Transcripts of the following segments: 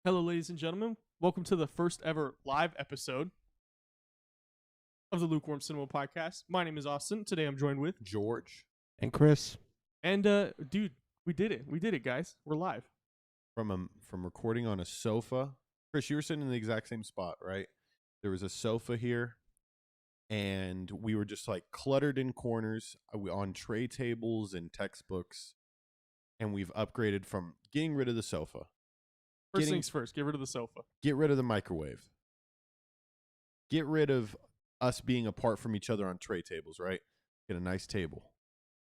Hello, ladies and gentlemen. Welcome to the first ever live episode of the Lukewarm Cinema Podcast. My name is Austin. Today I'm joined with George and Chris. And dude, we did it. We did it, guys. We're live. from recording on a sofa. Chris, you were sitting in the exact same spot, right? There was a sofa here, and we were just like cluttered in corners on tray tables and textbooks, and we've upgraded from getting rid of the sofa. First things first, get rid of the sofa. Get rid of the microwave. Get rid of us being apart from each other on tray tables, right? Get a nice table.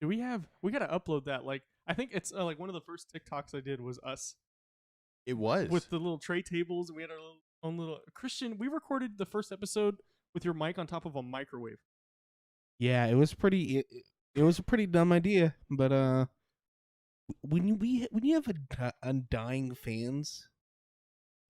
Do we got to upload that. Like, I think it's like one of the first TikToks I did was us. It was. With the little tray tables, and we had our own little... Christian, we recorded the first episode with your mic on top of a microwave. Yeah, it was pretty. It was a pretty dumb idea, but when you have undying fans,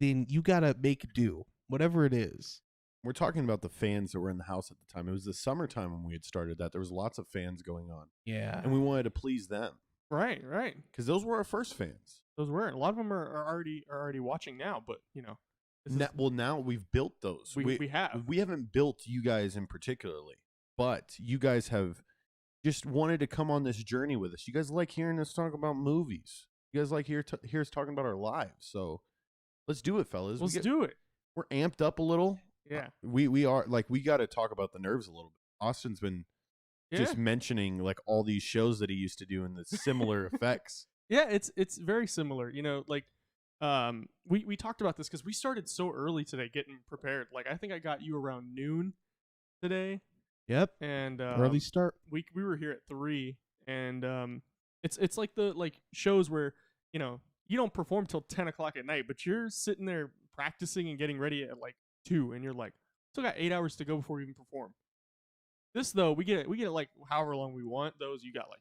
then you gotta make do, whatever it is. We're talking about the fans that were in the house at the time. It was the summertime when we had started that. There was lots of fans going on. Yeah, And we wanted to please them. Right. Because those were our first fans. Those weren't. A lot of them are already watching now, but you know. Now we've built those. We have. We haven't built you guys in particularly, but you guys have just wanted to come on this journey with us. You guys like hearing us talk about movies. You guys like hear us talking about our lives. So let's do it, fellas. Let's do it. We're amped up a little. Yeah. We are like, we got to talk about the nerves a little bit. Austin's been just mentioning like all these shows that he used to do and the similar effects. Yeah, it's very similar. You know, like we talked about this because we started so early today getting prepared. Like I think I got you around noon today. Yep. And early start. We were here at 3, and it's like the shows where you know you don't perform till 10 o'clock at night, but you're sitting there practicing and getting ready at like 2, and you're like, still got 8 hours to go before we even perform. This though, we get it like however long we want. Those you got like,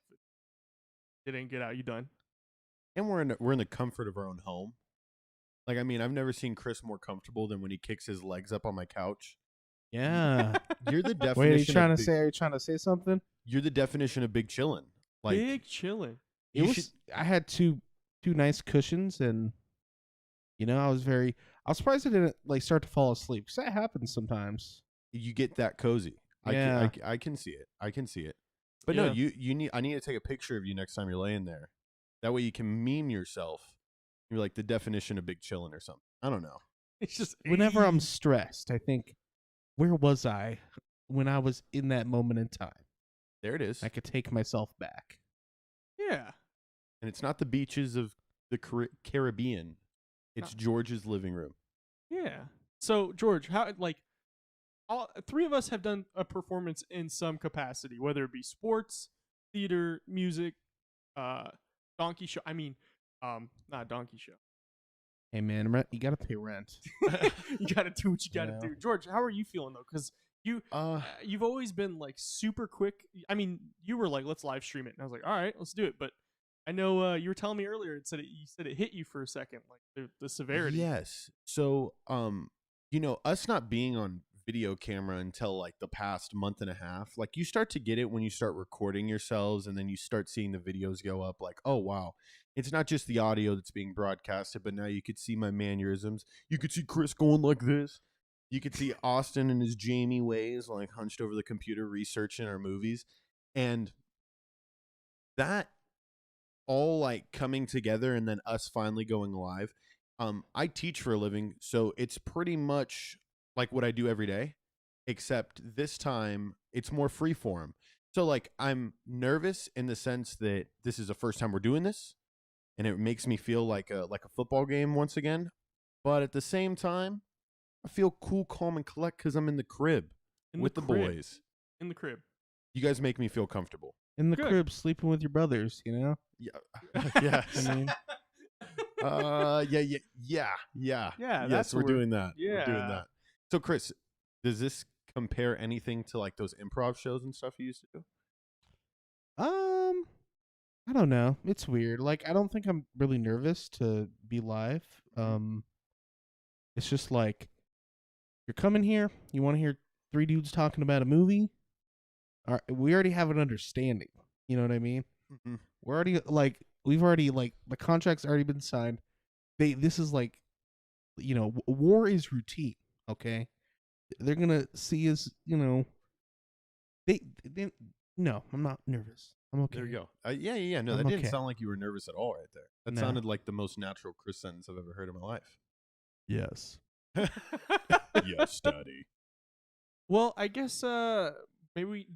it ain't get out, you done. And we're in the comfort of our own home. Like, I mean, I've never seen Chris more comfortable than when he kicks his legs up on my couch. Yeah. You're the definition. Wait, are you trying to say something? You're the definition of big chillin'. Like big chillin'. I had two nice cushions, and you know, I was surprised I didn't like start to fall asleep, because that happens sometimes. You get that cozy. Yeah. I can see it. I can see it. But Yeah. no, I need to take a picture of you next time you're laying there. That way you can meme yourself. You're like the definition of big chillin' or something. I don't know. It's just Whenever I'm stressed, I think, where was I when I was in that moment in time? There it is. I could take myself back. Yeah. And it's not the beaches of the Caribbean. It's George's living room. Yeah. So George, how all 3 of us have done a performance in some capacity, whether it be sports, theater, music, donkey show. I mean, not donkey show. Hey man, you gotta pay rent. You gotta do what you gotta do. George, how are you feeling though? Because you've always been like super quick. I mean, you were like, let's live stream it, and I was like, all right, let's do it. But I know you were telling me earlier. You said it hit you for a second, like the severity. Yes. So, you know, us not being on video camera until like the past month and a half, like you start to get it when you start recording yourselves, and then you start seeing the videos go up. Like, oh wow, it's not just the audio that's being broadcasted, but now you could see my mannerisms. You could see Chris going like this. You could see Austin in his Jamie ways, like hunched over the computer researching our movies, and that all like coming together, and then us finally going live. I teach for a living, so it's pretty much like what I do every day, except this time it's more freeform. So like I'm nervous in the sense that this is the first time we're doing this, and it makes me feel like a football game once again. But at the same time, I feel cool, calm, and collect because I'm in the crib with the boys. In the crib. You guys make me feel comfortable. In the Good. crib, sleeping with your brothers. You know. Yeah. Yes. I mean, Yeah. Yeah, Yes, that's we're what we're- doing that. We're doing yeah. that. So, Chris, does this compare anything to like those improv shows and stuff you used to do? I don't know. It's weird. Like, I don't think I'm really nervous to be live. It's just like you're coming here. You want to hear three dudes talking about a movie. We already have an understanding. You know what I mean? Mm-hmm. We're already like we've already like the contract's already been signed. This is like, you know, war is routine. Okay, they're gonna see us. You know, they no, I'm not nervous. I'm okay. There you go. Yeah. No, I'm that didn't okay. sound like you were nervous at all right there. That No. sounded like the most natural Chris sentence I've ever heard in my life. Yes. Yes, Daddy. Well, I guess maybe we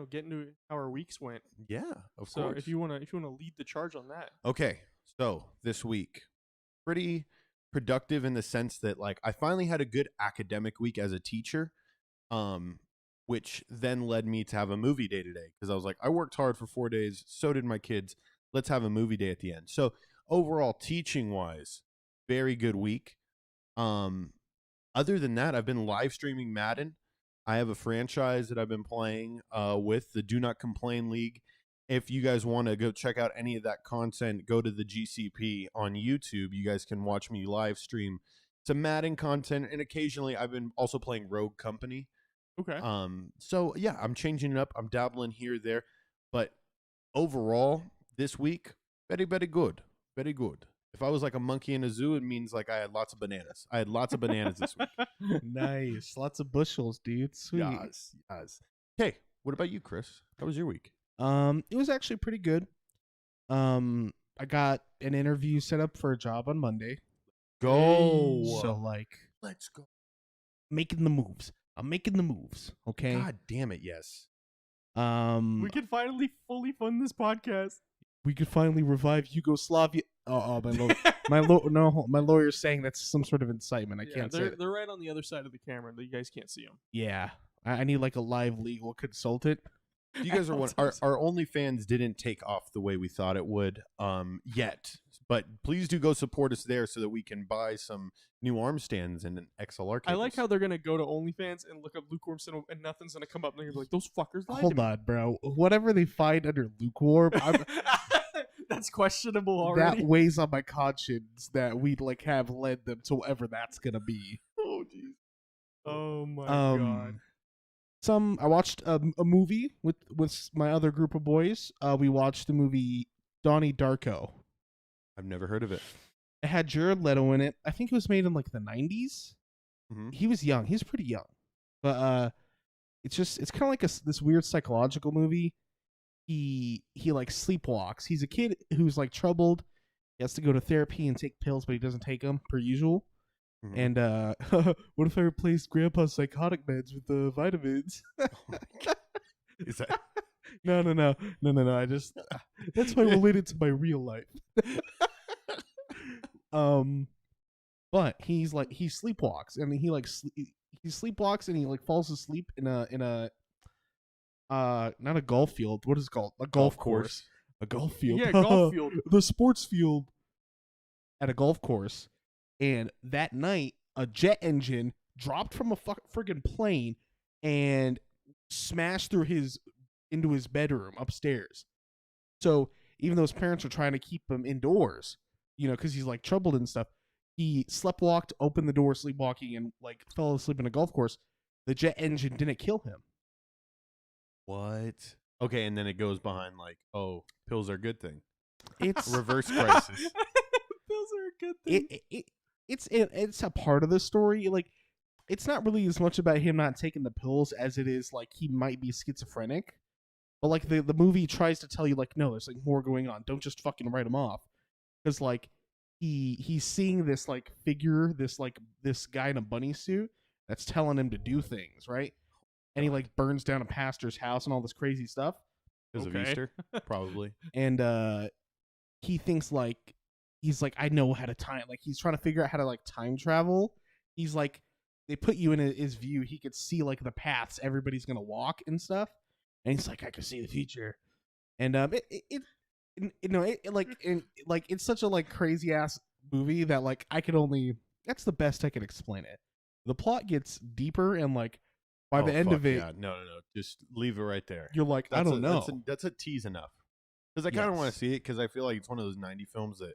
get into how our weeks went. Yeah, of So course. if you wanna lead the charge on that. Okay, so this week, pretty productive in the sense that like I finally had a good academic week as a teacher, which then led me to have a movie day today because I was like, I worked hard for 4 days, so did my kids. Let's have a movie day at the end. So overall, teaching wise, very good week. Other than that, I've been live streaming Madden. I have a franchise that I've been playing with the Do Not Complain League. If you guys want to go check out any of that content, go to the GCP on YouTube. You guys can watch me live stream some Madden content, and occasionally I've been also playing Rogue Company. Okay. So yeah, I'm changing it up. I'm dabbling here, there, but overall this week, very, very good. Very good. If I was like a monkey in a zoo, it means like I had lots of bananas. I had lots of bananas this week. Nice. Lots of bushels, dude. Sweet. Yes. Okay, what about you, Chris? How was your week? It was actually pretty good. I got an interview set up for a job on Monday. Go. So like Let's go. making the moves. I'm making the moves. Okay. God damn it, yes. We can finally fully fund this podcast. We could finally revive Yugoslavia. Oh, my lawyer's saying that's some sort of incitement. I can't say. They're right on the other side of the camera. You guys can't see them. Yeah, I need like a live legal consultant. You guys are our OnlyFans didn't take off the way we thought it would yet. But please do go support us there so that we can buy some new arm stands and an XLR cables. I like how they're gonna go to OnlyFans and look up lukewarm cinema and nothing's gonna come up. And they're gonna be like, those fuckers lied Hold to me. on, bro. Whatever they find under lukewarm, That's questionable already. that weighs on my conscience that we'd like have led them to whatever that's gonna be. Oh jeez. Oh my god. I watched a movie with my other group of boys. We watched the movie Donnie Darko. I've never heard of it. It had Jared Leto in it. I think it was made in like the 90s. Mm-hmm. He was young. He was pretty young. But it's kind of like this weird psychological movie. He like sleepwalks. He's a kid who's like troubled. He has to go to therapy and take pills, but he doesn't take them per usual. Mm-hmm. And what if I replaced Grandpa's psychotic meds with the vitamins? Oh my God. Is that No. I just that's why I related to my real life. But he sleepwalks and he sleepwalks and he like falls asleep in a not a golf field. What is it called? A golf course. A golf field. Yeah, golf field. The sports field at a golf course. And that night, a jet engine dropped from a friggin' plane and smashed into his bedroom upstairs. So even though his parents were trying to keep him indoors, because he's like troubled and stuff, he sleptwalked, opened the door, sleepwalking, and like fell asleep in a golf course. The jet engine didn't kill him. what? Okay, and then it goes behind like, oh, pills are a good thing. It's Reverse crisis. Pills are a good thing. It's a part of the story. Like, it's not really as much about him not taking the pills as it is like he might be schizophrenic. But like the movie tries to tell you like, no, there's like more going on. Don't just fucking write him off. Because like he's seeing this like figure, this guy in a bunny suit that's telling him to do things, right? And he like burns down a pastor's house and all this crazy stuff. Because of Easter, probably. And he thinks like he's like, I know how to time. Like he's trying to figure out how to like time travel. He's like, they put you in his view. He could see like the paths everybody's gonna walk and stuff. and he's like, I can see the future, and it's such a like crazy ass movie that like I could only that's the best I can explain it. The plot gets deeper and like by the end of it, no, just leave it right there. you're like, I don't know. That's a tease enough. Because I kind of want to see it because I feel like it's one of those 90 films that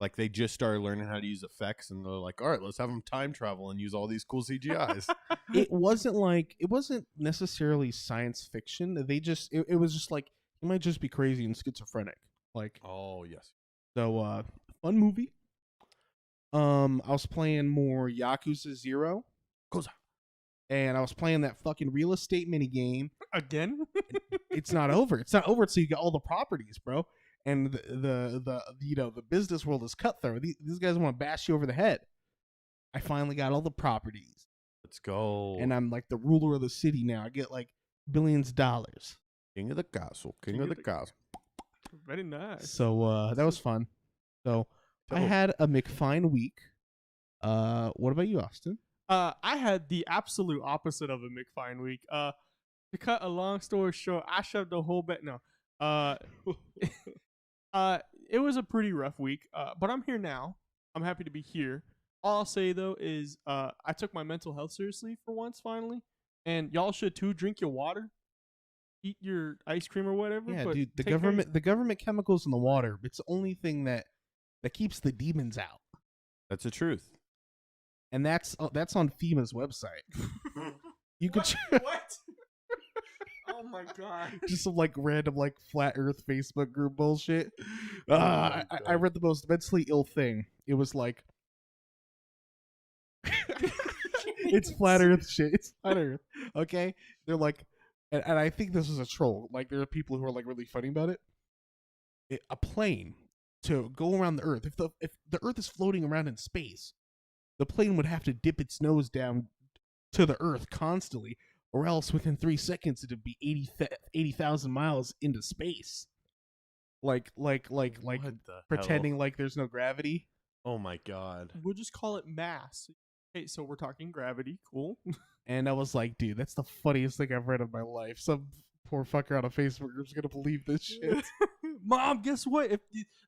like they just started learning how to use effects and they're like, all right, let's have them time travel and use all these cool CGIs. It wasn't necessarily science fiction. It was just like he might just be crazy and schizophrenic. Like, oh yes. So fun movie. I was playing more Yakuza 0. And I was playing that fucking real estate mini game. Again? It's not over. It's not over until you get all the properties, bro. And the business world is cutthroat. These guys want to bash you over the head. I finally got all the properties. Let's go. And I'm like the ruler of the city now. I get like billions of dollars. King of the castle. King of the castle. Very nice. So that was fun. So I had a McFine week. What about you, Austin? I had the absolute opposite of a McFine week. To cut a long story short, I shoved the whole bit. No. It was a pretty rough week, but I'm here now. I'm happy to be here. All I'll say, though, is I took my mental health seriously for once, finally. And y'all should, too. Drink your water. Eat your ice cream or whatever. Yeah, but dude, the government chemicals in the water, it's the only thing that keeps the demons out. That's the truth. And that's on FEMA's website. You could what? Oh my god! Just some like random like flat Earth Facebook group bullshit. I read the most mentally ill thing. It was like it's flat Earth shit. It's flat Earth. Okay, they're like, and I think this is a troll. Like there are people who are like really funny about it. A plane to go around the Earth. If the Earth is floating around in space, the plane would have to dip its nose down to the Earth constantly, or else within 3 seconds it'd be 80,000 miles into space. Like pretending like there's no gravity. Oh my god. We'll just call it mass. Okay, so we're talking gravity. Cool. And I was like, dude, that's the funniest thing I've read in my life. Some poor fucker on a Facebook group's gonna believe this shit. Mom, guess what? If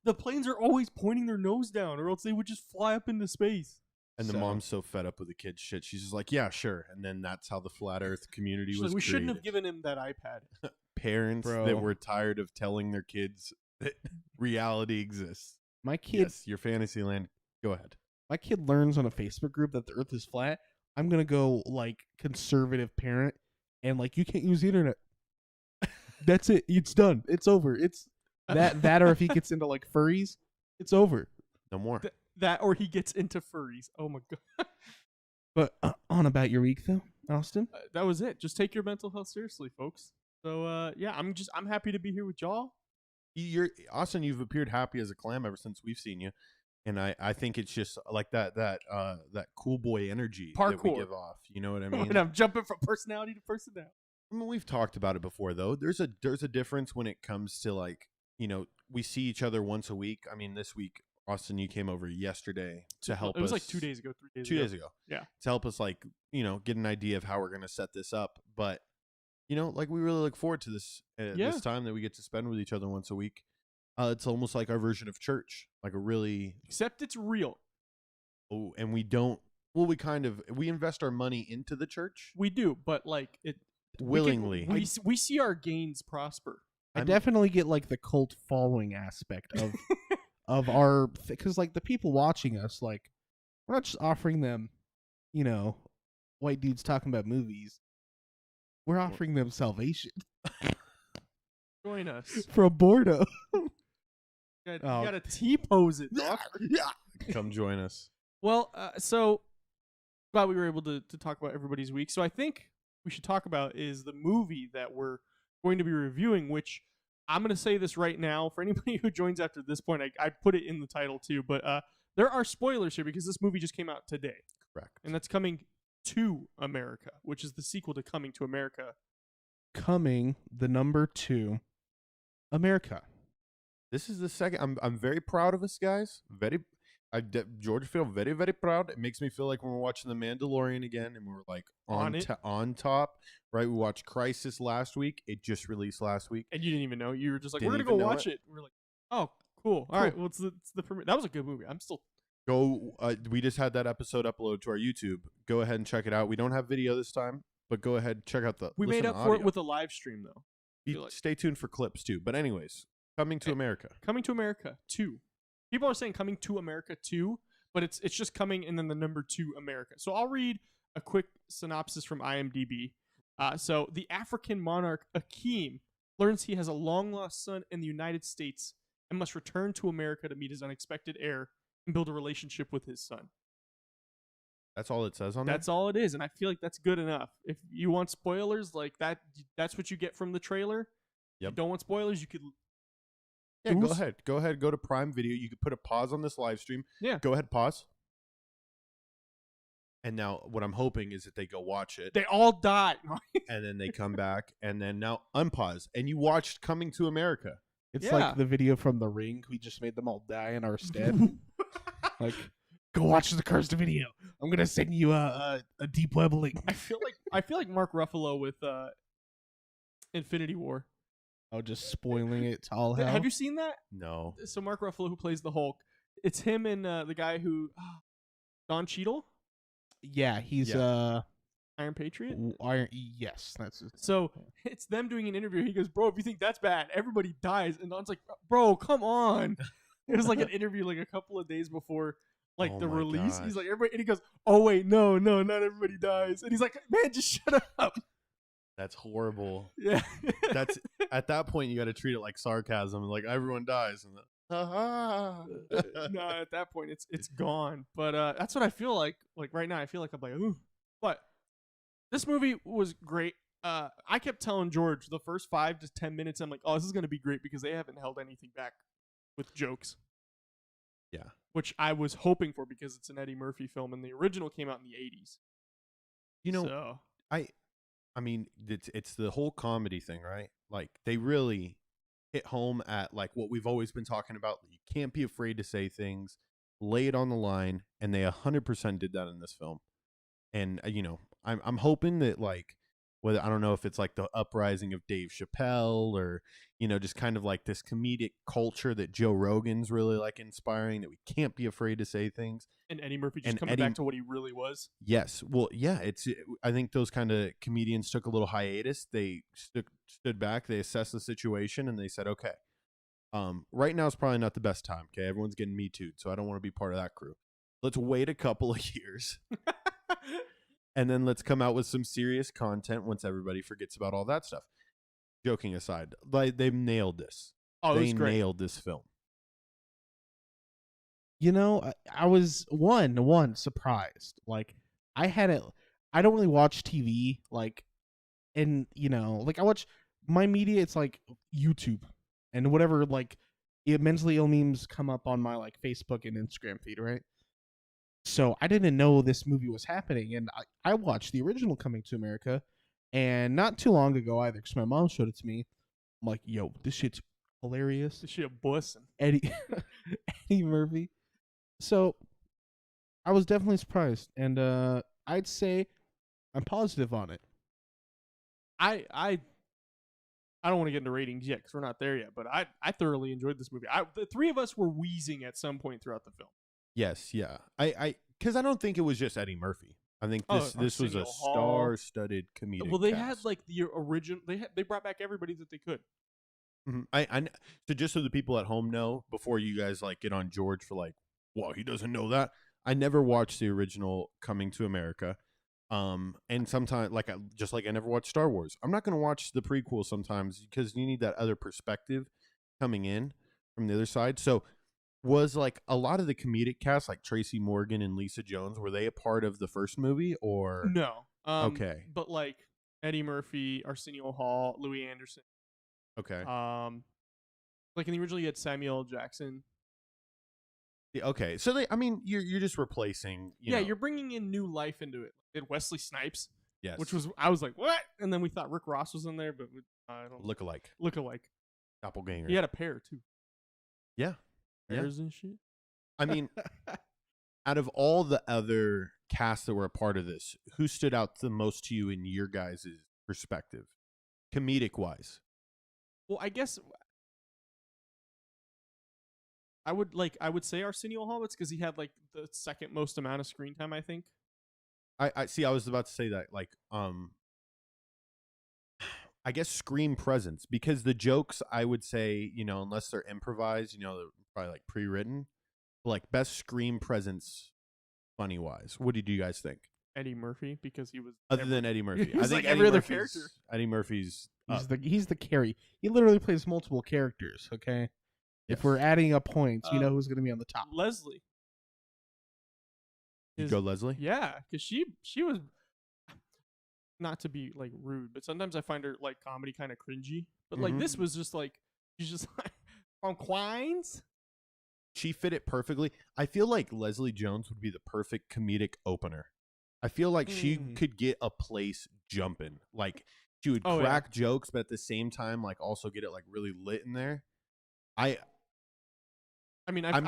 the planes are always pointing their nose down, or else they would just fly up into space. And the mom's so fed up with the kid's shit. She's just like, yeah, sure. And then that's how the flat Earth community was like, we created. shouldn't have given him that iPad. Parents that were tired of telling their kids that reality exists. My kid, yes, your fantasy land. Go ahead. My kid learns on a Facebook group that the Earth is flat. I'm gonna go like conservative parent and like you can't use the internet. That's it. It's done. It's over. It's that or if he gets into like furries, it's over. No more. That or he gets into furries. Oh my god. But on about your week though, Austin? That was it. Just take your mental health seriously, folks. So yeah, I'm happy to be here with y'all. Austin, you've appeared happy as a clam ever since we've seen you. And I think it's just like that cool boy energy that we give off. You know what I mean? And I'm jumping from personality to personality. I mean, we've talked about it before though. There's a difference when it comes to like, you know, we see each other once a week. I mean, this week Austin, you came over yesterday to help us. It was like 2 days ago, 3 days 2 days ago. Yeah. To help us, like, you know, get an idea of how we're going to set this up. But, you know, like, we really look forward to this this time that we get to spend with each other once a week. It's almost like our version of church. Like a really... Except it's real. Oh, and we don't... Well, we invest our money into the church. We do, but, like, it... Willingly. We see our gains prosper. I definitely get, like, the cult following aspect of... of our, because like the people watching us, like we're not just offering them, you know, white dudes talking about movies. We're offering them salvation. Join us from boredom. You gotta T-pose it, dog. Come join us. Well, so glad we were able to talk about everybody's week. So I think we should talk about is the movie that we're going to be reviewing, which I'm going to say this right now. For anybody who joins after this point, I put it in the title too, but there are spoilers here because this movie just came out today. Correct. And that's Coming to America, which is the sequel to Coming to America. Coming, the number 2, America. This is the second. I'm very proud of us, guys. George feel very, very proud. It makes me feel like when we're watching The Mandalorian again and we're like on top, right? We watched Crisis last week. It just released last week. And you didn't even know. You were just like, Didn't we're going to even go know watch it. it. We're like, oh, cool. All right. Well, it's the premiere. That was a good movie. I'm still. Go. We just had that episode uploaded to our YouTube. Go ahead and check it out. We don't have video this time, but go ahead and check out We made up for it with a live stream, though. Stay tuned for clips too. But anyways, Coming to America. Coming to America 2. People are saying Coming to America 2, but it's just coming and then the number 2 America. So I'll read a quick synopsis from IMDb. So the African monarch Akeem learns he has a long-lost son in the United States and must return to America to meet his unexpected heir and build a relationship with his son. That's all it says on That's all it is, and I feel like that's good enough. If you want spoilers, like that's what you get from the trailer. Yep. If you don't want spoilers, you could. Yeah, go ahead. Go ahead. Go to Prime Video. You could put a pause on this live stream. Yeah. Go ahead, pause. And now what I'm hoping is that they go watch it. They all die. And then they come back and then now unpause. And you watched Coming to America. It's like the video from The Ring. We just made them all die in our stead. Like, go watch the cursed video. I'm gonna send you a deep web link. I feel like Mark Ruffalo with Infinity War. Oh, just spoiling it to all hell. Have you seen that? No. So Mark Ruffalo, who plays the Hulk, it's him and the guy who Don Cheadle. Yeah, he's Iron Patriot. Yes, that's it. So it's them doing an interview. He goes, "Bro, if you think that's bad, everybody dies." And Don's like, "Bro, come on." It was like an interview like a couple of days before the release. Gosh. He's like, "Everybody," and he goes, "Oh wait, no, not everybody dies." And he's like, "Man, just shut up." That's horrible. Yeah. That's at that point you got to treat it like sarcasm, like everyone dies. And No, at that point it's gone. But that's what I feel like. Like right now, I feel like I'm like, ooh. But this movie was great. I kept telling George the first 5 to 10 minutes, I'm like, oh, this is gonna be great because they haven't held anything back with jokes. Yeah. Which I was hoping for because it's an Eddie Murphy film, and the original came out in the 80s. You know, I mean, it's the whole comedy thing, right? Like they really hit home at like what we've always been talking about. You can't be afraid to say things, lay it on the line, and they 100% did that in this film. And you know, I'm hoping that like whether I don't know if it's like the uprising of Dave Chappelle or you know just kind of like this comedic culture that Joe Rogan's really like inspiring, that we can't be afraid to say things. And Eddie Murphy just coming back to what he really was. Yes. Well, yeah, I think those kind of comedians took a little hiatus. They stood back, they assessed the situation, and they said, okay, right now is probably not the best time. Okay. Everyone's getting Me Too'd, so I don't want to be part of that crew. Let's wait a couple of years. And then let's come out with some serious content once everybody forgets about all that stuff. Joking aside, like they've nailed this. Oh, they nailed this film. You know, I was one surprised. Like I don't really watch TV, like, and you know, like I watch my media. It's like YouTube and whatever, like, mentally ill memes come up on my like Facebook and Instagram feed, right? So I didn't know this movie was happening, and I watched the original Coming to America, and not too long ago either, because my mom showed it to me. I'm like, yo, this shit's hilarious. This shit bussin'. Eddie Murphy. So I was definitely surprised, and I'd say I'm positive on it. I don't want to get into ratings yet because we're not there yet, but I thoroughly enjoyed this movie. The three of us were wheezing at some point throughout the film. Yes, yeah. Because I don't think it was just Eddie Murphy. I think this was a star-studded comedic. Well, they cast. had like the original. They brought back everybody that they could. Mm-hmm. So just so the people at home know, before you guys like get on George for like, well, he doesn't know that. I never watched the original Coming to America. And sometimes I never watched Star Wars. I'm not going to watch the prequel sometimes because you need that other perspective coming in from the other side. So was like a lot of the comedic cast, like Tracy Morgan and Lisa Jones, were they a part of the first movie or no? Okay, but like Eddie Murphy, Arsenio Hall, Louis Anderson. Okay. Like in the original, you had Samuel L. Jackson. Yeah, okay, so you're just replacing. You're bringing in new life into it. Did Wesley Snipes? Yes. Which was I was like, what? And then we thought Rick Ross was in there, but I don't look alike. Doppelganger. Doppelganger. He had a pair too. Yeah. Pairs and shit. I mean, out of all the other casts that were a part of this, who stood out the most to you in your guys' perspective, comedic wise? Well, I guess I would say Arsenio Hall because he had like the second most amount of screen time, I think. I see. I was about to say that, like, I guess screen presence, because the jokes, I would say, unless they're improvised, they're probably like pre-written. Like best screen presence, funny wise. What did you guys think? Eddie Murphy because he was Other than Eddie Murphy, he was I think like every other Murphy's, character. Eddie Murphy's He's the carry. He literally plays multiple characters. Okay, if we're adding up points, you know who's going to be on the top. Leslie. You go Leslie? Yeah, because she was, not to be like rude, but sometimes I find her like comedy kind of cringy. But like this was just like she's just like from Queens. She fit it perfectly. I feel like Leslie Jones would be the perfect comedic opener. I feel like she could get a place jumping. Like she would crack jokes, but at the same time, like also get it like really lit in there. I'm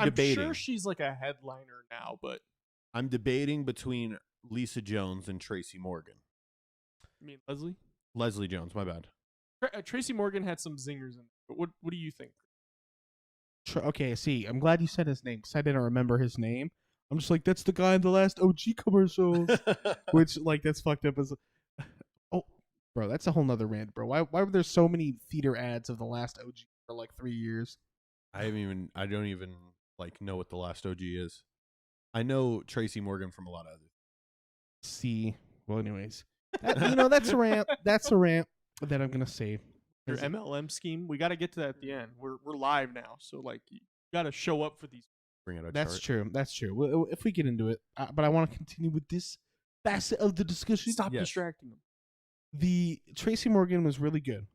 debating. Sure she's like a headliner now, but I'm debating between Lisa Jones and Tracy Morgan. You mean Leslie? Leslie Jones, my bad. Tracy Morgan had some zingers in it. But what do you think? Okay, see, I'm glad you said his name because I didn't remember his name. I'm just like, that's the guy in the last OG commercials, which like that's fucked up as. Oh, bro, that's a whole nother rant, bro. Why were there so many theater ads of the last OG for like 3 years? I don't even like know what the last OG is. I know Tracy Morgan from a lot of others. See, well, anyways, that's a rant. That's a rant that I'm gonna save. Your MLM scheme. We got to get to that at the end. We're live now, so like you got to show up for these. Bring it. That's true. That's true. Well, if we get into it, but I want to continue with this facet of the discussion. Stop distracting them. The Tracy Morgan was really good.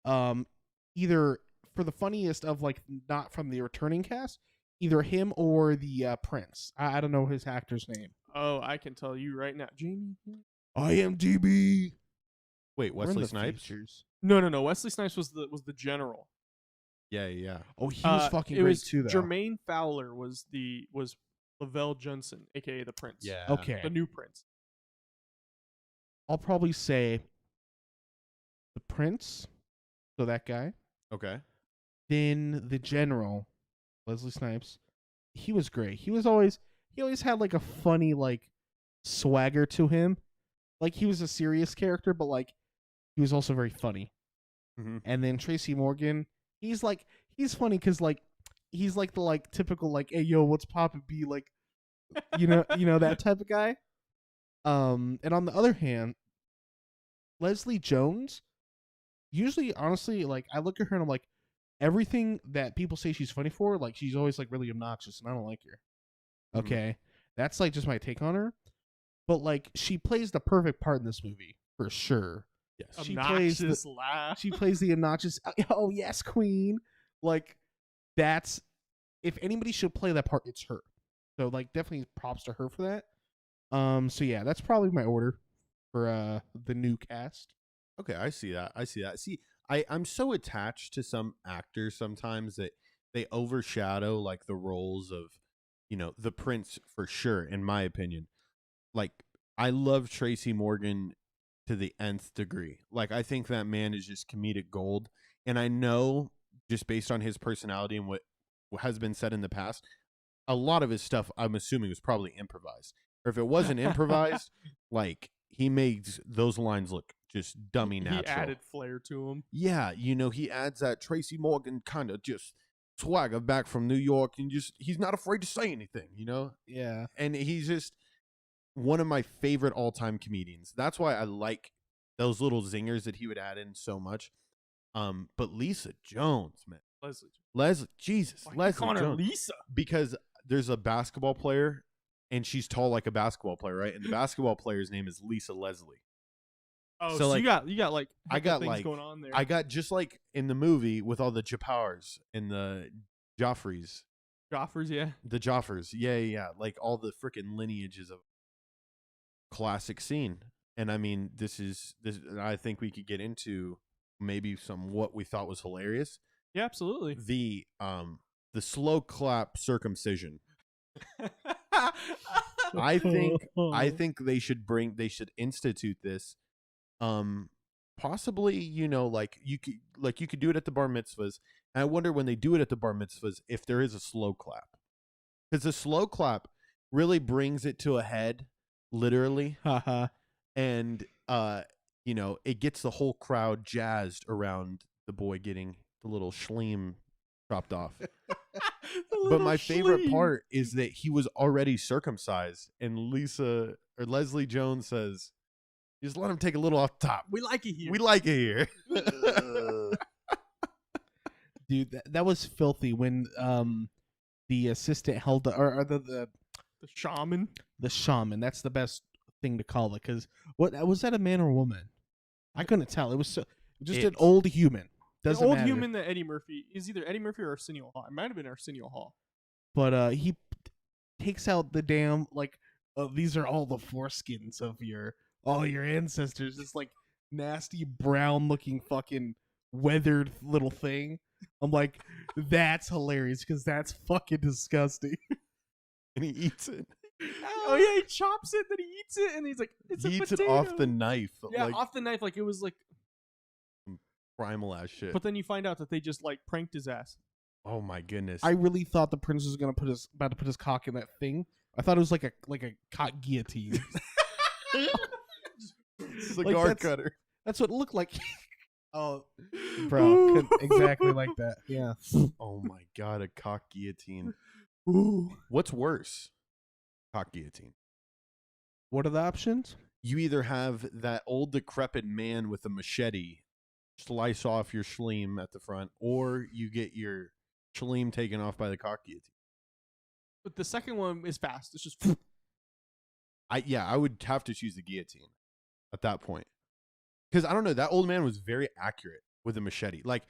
Either for the funniest of like not from the returning cast, either him or the Prince. I don't know his actor's name. Oh, I can tell you right now, Jamie. Imdb. Wait, Wesley Snipes? No. Wesley Snipes was the general. Yeah. Oh, he was fucking great too, though. Jermaine Fowler was Lavelle Johnson, aka the Prince. Yeah. Okay. The new Prince. I'll probably say the Prince, so that guy. Okay. Then the general, Wesley Snipes. He was great. He always had like a funny like swagger to him. Like he was a serious character, but like he was also very funny. Mm-hmm. And then Tracy Morgan, he's funny because like he's like the like typical like, hey yo, what's poppin', be like, you know that type of guy. And on the other hand, Leslie Jones, usually honestly, like I look at her and I'm like, everything that people say she's funny for, like she's always like really obnoxious, and I don't like her. Mm-hmm. Okay, that's like just my take on her. But like she plays the perfect part in this movie for sure. Yes. She plays the obnoxious. Oh yes, queen. Like that's, if anybody should play that part, it's her. So like definitely props to her for that. So yeah, that's probably my order for the new cast. Okay, I see that. See, I'm so attached to some actors sometimes that they overshadow like the roles of, the Prince for sure, in my opinion. Like I love Tracy Morgan to the nth degree. Like I think that man is just comedic gold. And I know just based on his personality and what has been said in the past, a lot of his stuff I'm assuming was probably improvised. Or if it wasn't improvised, like he makes those lines look just dummy natural. He added flair to him. Yeah, he adds that Tracy Morgan kind of just swagger back from New York, and he's not afraid to say anything, Yeah. And he's just one of my favorite all-time comedians. That's why I like those little zingers that he would add in so much. But Lisa Jones, man. Leslie, Jesus. Leslie Jones. Lisa? Because there's a basketball player, and she's tall like a basketball player, right? And the basketball player's name is Lisa Leslie. Oh, so like, you got like I got things like going on there. I got just like in the movie with all the Japars and the Joffreys. Joffers, yeah. The Joffers, yeah. Like all the freaking lineages of classic scene. And I mean, this I think we could get into maybe some what we thought was hilarious. Yeah, absolutely. The the slow clap circumcision. I think they should institute this. Possibly, like you could do it at the bar mitzvahs. And I wonder when they do it at the bar mitzvahs if there is a slow clap. Because the slow clap really brings it to a head, literally. And it gets the whole crowd jazzed around the boy getting the little schleem chopped off. But my favorite part is that he was already circumcised, and Leslie Jones says, "Just let him take a little off top. We like it here. We like it here." Dude, that was filthy when the assistant held the shaman. The shaman. That's the best thing to call it, because what was that, a man or a woman? I couldn't tell. It was an old human. Doesn't matter. Human that Eddie Murphy is either Eddie Murphy or Arsenio Hall. It might have been Arsenio Hall. But he takes out the damn these are all the foreskins of all your ancestors. This like nasty brown looking fucking weathered little thing. I'm like, that's hilarious because that's fucking disgusting. And he eats it. Oh yeah, he chops it, then he eats it, and he's like, he eats it off the knife. Yeah, off the knife, like it was like primal ass shit. But then you find out that they just like pranked his ass. Oh my goodness! I really thought the prince was about to put his cock in that thing. I thought it was like a cock guillotine. Cigar cutter. That's what it looked like. Oh, bro, exactly like that. Yeah. Oh my god, a cock guillotine. Ooh. What's worse? Cock guillotine. What are the options? You either have that old decrepit man with a machete slice off your schleem at the front, or you get your schleem taken off by the cock guillotine. But the second one is fast. It's just I would have to choose the guillotine at that point. Because I don't know, that old man was very accurate with a machete. Like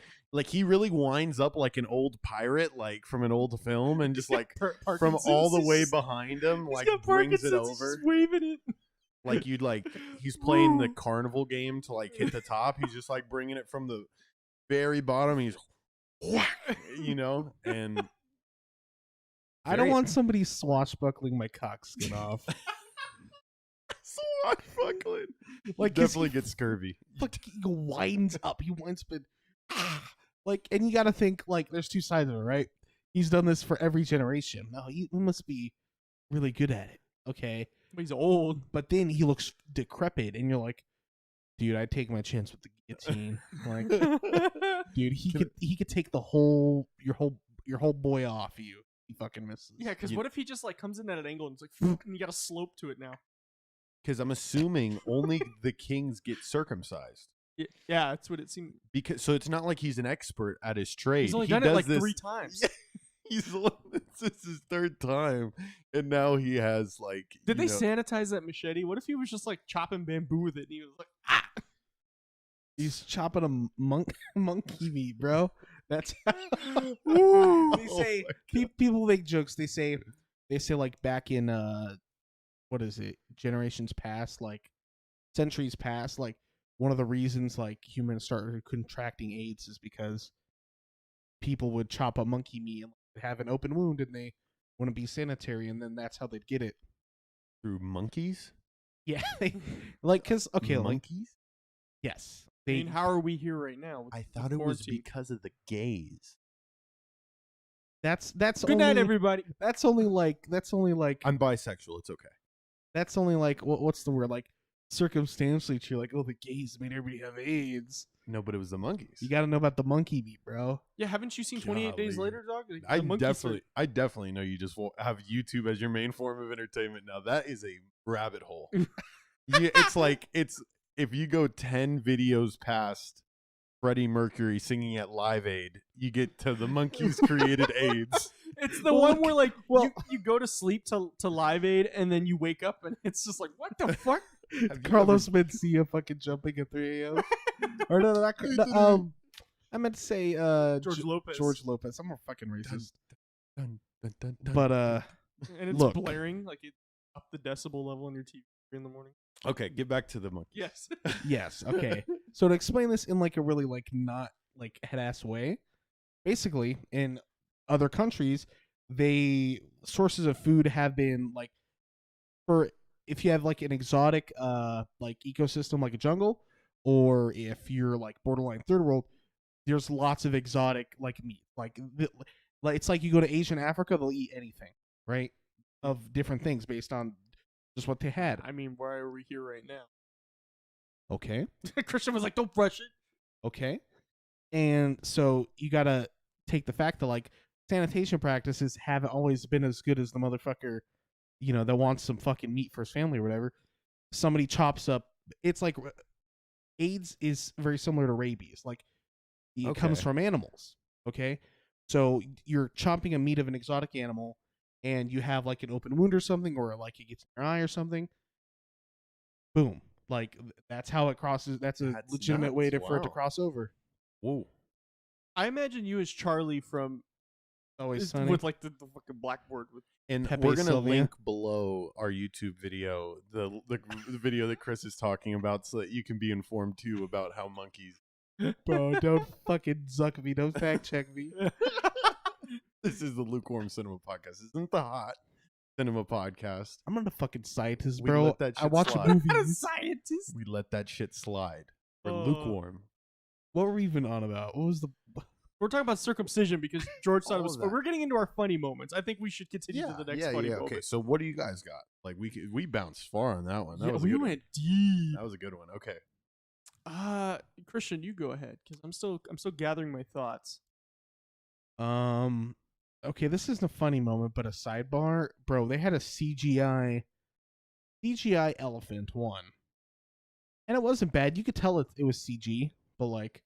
he really winds up like an old pirate, like from an old film, and just like from all the way behind him, like brings it over. He's waving it. Like he's playing the carnival game to like hit the top. He's just like bringing it from the very bottom. He's and I don't want somebody swashbuckling my cock skin off. Swashbuckling. Like definitely gets scurvy. Like he winds up. He winds up like, and you got to think like there's two sides of it, right? He's done this for every generation. No, he must be really good at it. Okay. But he's old. But then he looks decrepit, and you're like, dude, I'd take my chance with the guillotine. Like, dude, he could take your whole boy off you. He fucking misses. Yeah, because what if he just like comes in at an angle and it's like, and you got a slope to it now? Because I'm assuming only the kings get circumcised. Yeah, that's what it seemed. So it's not like he's an expert at his trade. He's only done it like 3 times. Yeah, this is his 3rd time, and now he has like. Did they sanitize that machete? What if he was just like chopping bamboo with it, and he was like, ah? He's chopping a monkey meat, bro. That's they say. People make jokes. They say like back in what is it? Generations past, like centuries past, like one of the reasons like humans started contracting AIDS is because people would chop a monkey meat and have an open wound, and they want to be sanitary, and then that's how they'd get it through monkeys. Yeah, like because monkeys. Yes. I mean, how are we here right now? I thought it was because of the gays. That's good night, everybody. That's only like I'm bisexual. It's okay. That's only like what's the word, like circumstantially true. Like, oh, the gays made everybody have AIDS. No, but it was the monkeys. You got to know about the monkey meat, bro. Yeah, haven't you seen 28 Days Later, dog? Like, I definitely know you just have YouTube as your main form of entertainment now. That is a rabbit hole. It's if you go 10 videos past Freddie Mercury singing at Live Aid, you get to the monkeys created AIDS. It's the one where like you go to sleep to Live Aid and then you wake up and it's just like, what the fuck? Carlos Mencia fucking jumping at 3 a.m. Or no, I meant to say George Lopez. George Lopez. I'm a fucking racist. Dun, dun, dun, dun. But and it's blaring like it up the decibel level on your TV in the morning. Okay, get back to the monkey. Yes. Yes. Okay. So to explain this in like a really like not like head ass way, basically in other countries, sources of food have been like, for if you have like an exotic like ecosystem like a jungle, or if you're like borderline third world, there's lots of exotic like meat. Like it's like you go to Asia and Africa, they'll eat anything, right? Of different things based on just what they had. I mean, why are we here right now? Okay. Christian was like, "Don't brush it." Okay. And so you gotta take the fact that like sanitation practices haven't always been as good as the motherfucker, that wants some fucking meat for his family or whatever. Somebody chops up. It's like AIDS is very similar to rabies. Like it comes from animals. Okay. So you're chopping a meat of an exotic animal, and you have like an open wound or something, or like it gets in your eye or something. Boom. Like that's how it crosses. That's a legitimate nuts. way for it to Wow. cross over. Whoa. I imagine you as Charlie from Always Sunny. with like the fucking blackboard with. And Pepe we're gonna Sylvia. link below our YouTube video the video that Chris is talking about, so that you can be informed too about how monkeys. Bro, don't fucking zuck me. Don't fact check me. This is the Lukewarm Cinema Podcast. This isn't the Hot Cinema Podcast. I'm not a fucking scientist, We bro. let that I shit watch slide. movies. Scientist. We let that shit slide. We're Oh. lukewarm. What were we even on about? What was the? We're talking about circumcision because George thought it All was of fun. that. We're getting into our funny moments. I think we should continue to the next funny moment. Okay, so what do you guys got? Like we bounced far on that one. That Yeah, was a we good went one. deep. That was a good one. Okay. Christian, you go ahead because I'm still gathering my thoughts. Okay, this isn't a funny moment, but a sidebar, bro. They had a CGI elephant one, and it wasn't bad. You could tell it was CG, but like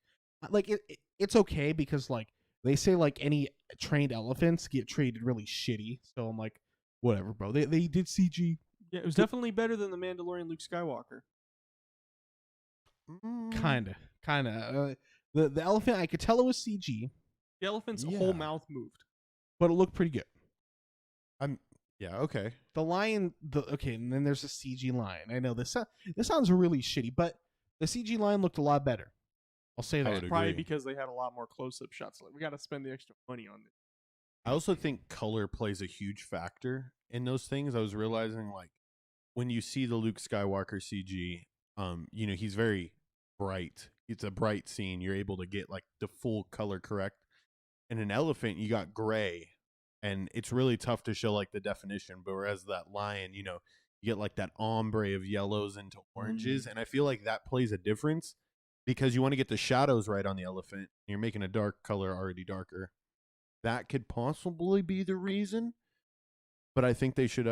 it's okay because like they say like any trained elephants get treated really shitty. So I'm like, whatever, bro. They did CG. Yeah, it was definitely better than the Mandalorian Luke Skywalker. Kinda. The elephant, I could tell it was CG, The elephant's Yeah. whole mouth moved. but it looked pretty good. Yeah, okay. The lion, okay, and then there's a CG lion. I know this sounds really shitty, but the CG lion looked a lot better. I'll say I that. would Probably agree. because they had a lot more close-up shots. Like we got to spend the extra money on it. I also think color plays a huge factor in those things. I was realizing, like, when you see the Luke Skywalker CG, he's very bright. It's a bright scene. You're able to get like the full color correct. And an elephant, you got gray, and it's really tough to show like the definition. But whereas that lion, you get like that ombre of yellows into oranges, and I feel like that plays a difference because you want to get the shadows right on the elephant. You're making a dark color already darker. That could possibly be the reason, but I think they should,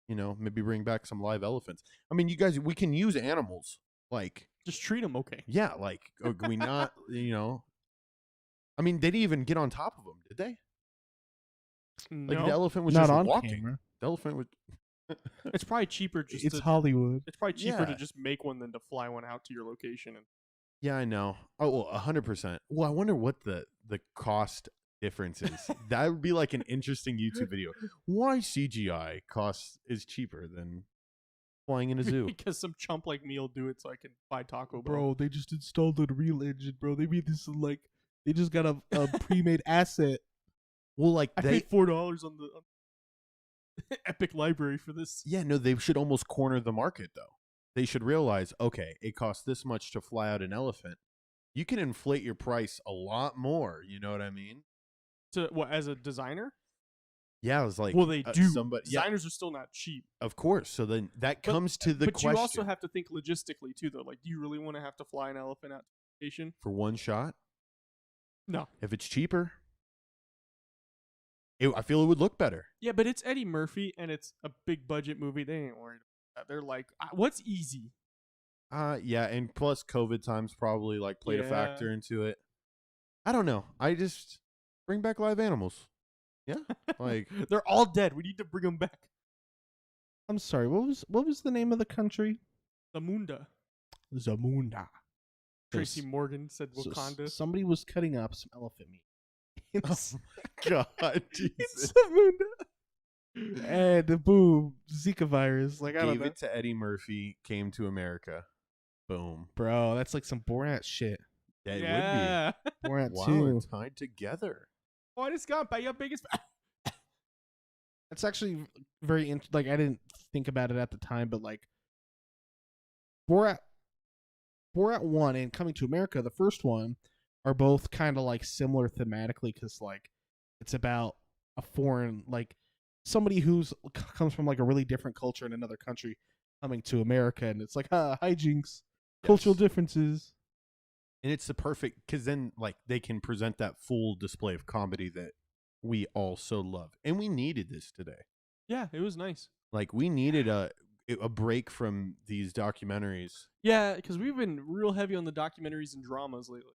maybe bring back some live elephants. I mean, you guys, we can use animals, like, Just treat them okay. yeah, like, can we not, I mean, they didn't even get on top of them, did they? Like, No, the elephant was Not just on walking. camera. The elephant was. it's probably cheaper just It's to, Hollywood. it's probably cheaper to Yeah. just make one than to fly one out to your location. And Yeah, I know. Oh, well, 100%. Well, I wonder what the cost difference is. That would be like an interesting YouTube video. Why CGI is cheaper than flying in a zoo? because some chump like me will do it so I can buy Taco Bell. Bro, they just installed a real engine, bro. They made this like they just got a pre-made asset. Well, like I paid $4 on the Epic Library for this. yeah, no, they should almost corner the market though. They should realize, okay, it costs this much to fly out an elephant. You can inflate your price a lot more. You know what I mean? To what, as a designer? Yeah, it was like, Well, they do. Somebody, yeah, Designers are still not cheap. of course. So then that comes to the But question you also have to think logistically too, though. Like, do you really want to have to fly an elephant out to the station? for one shot. No. If it's cheaper, I feel it would look better. Yeah, but it's Eddie Murphy and it's a big budget movie. They ain't worried about that. They're like, what's easy? Yeah, and plus COVID times probably like played a Yeah. factor into it. I don't know. I just bring back live animals. Yeah, like They're all dead. We need to bring them back. I'm sorry. What was the name of the country? Zamunda. Zamunda. Tracy Morgan said So Wakanda. somebody was cutting up some elephant meat. It's God, Jesus. Zamunda. And boom, Zika virus. Like I don't Gave know. it to Eddie Murphy. Came to America. Boom. Bro, that's like some Borat shit. Yeah, it yeah. would Borat be. Wow, 2. we're tied together. Oh, I just got by your biggest. That's actually very like I didn't think about it at the time, but like Borat 1 and Coming to America, the first one, are both kind of like similar thematically because like it's about a foreign like somebody who's comes from like a really different culture in another country coming to America, and it's like hijinks, cultural differences. And it's the perfect because then like they can present that full display of comedy that we all so love, and we needed this today. Yeah, it was nice. Like we needed a break from these documentaries. Yeah, because we've been real heavy on the documentaries and dramas lately.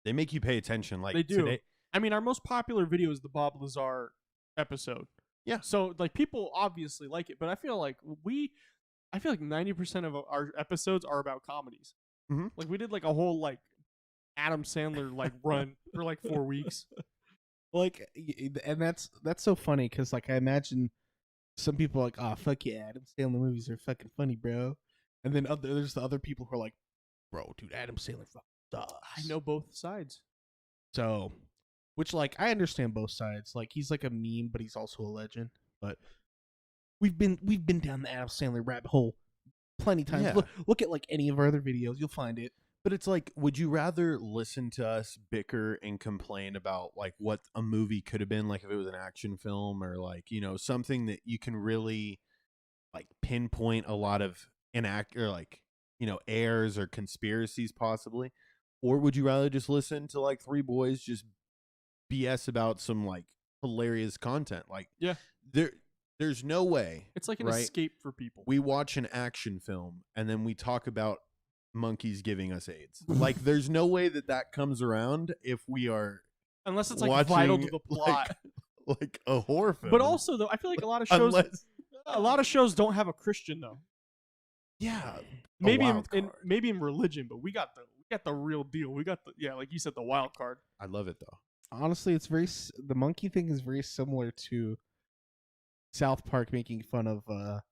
They make you pay attention. Like they do. Today, I mean, our most popular video is the Bob Lazar episode. Yeah. So like people obviously like it, but I feel like 90% of our episodes are about comedies. Mm-hmm. Like we did like a whole like Adam Sandler like run for like 4 weeks. Like, and that's so funny because like I imagine some people are like, oh fuck yeah, Adam Sandler movies are fucking funny, bro. And then there's the other people who are like, bro, dude, Adam Sandler fucking sucks. I know both sides. So, which like I understand both sides. Like he's like a meme, but he's also a legend. But we've been down the Adam Sandler rabbit hole plenty times. Yeah. Look at like any of our other videos, you'll find it. but it's like, would you rather listen to us bicker and complain about like what a movie could have been, like if it was an action film or like, you know, something that you can really like pinpoint a lot of or like, you know, errors or conspiracies possibly? Or would you rather just listen to like three boys just BS about some like hilarious content? Like, yeah, there's no way. It's like an right? escape for people. We watch an action film and then we talk about monkeys giving us AIDS. Like, there's no way that comes around if we are, unless it's like vital to the plot, like a horror film. But also, though, I feel like a lot of shows, a lot of shows don't have a Christian though. Yeah, maybe in religion, but we got the real deal. We got like you said, the wild card. I love it though. Honestly, it's the monkey thing is very similar to South Park making fun of the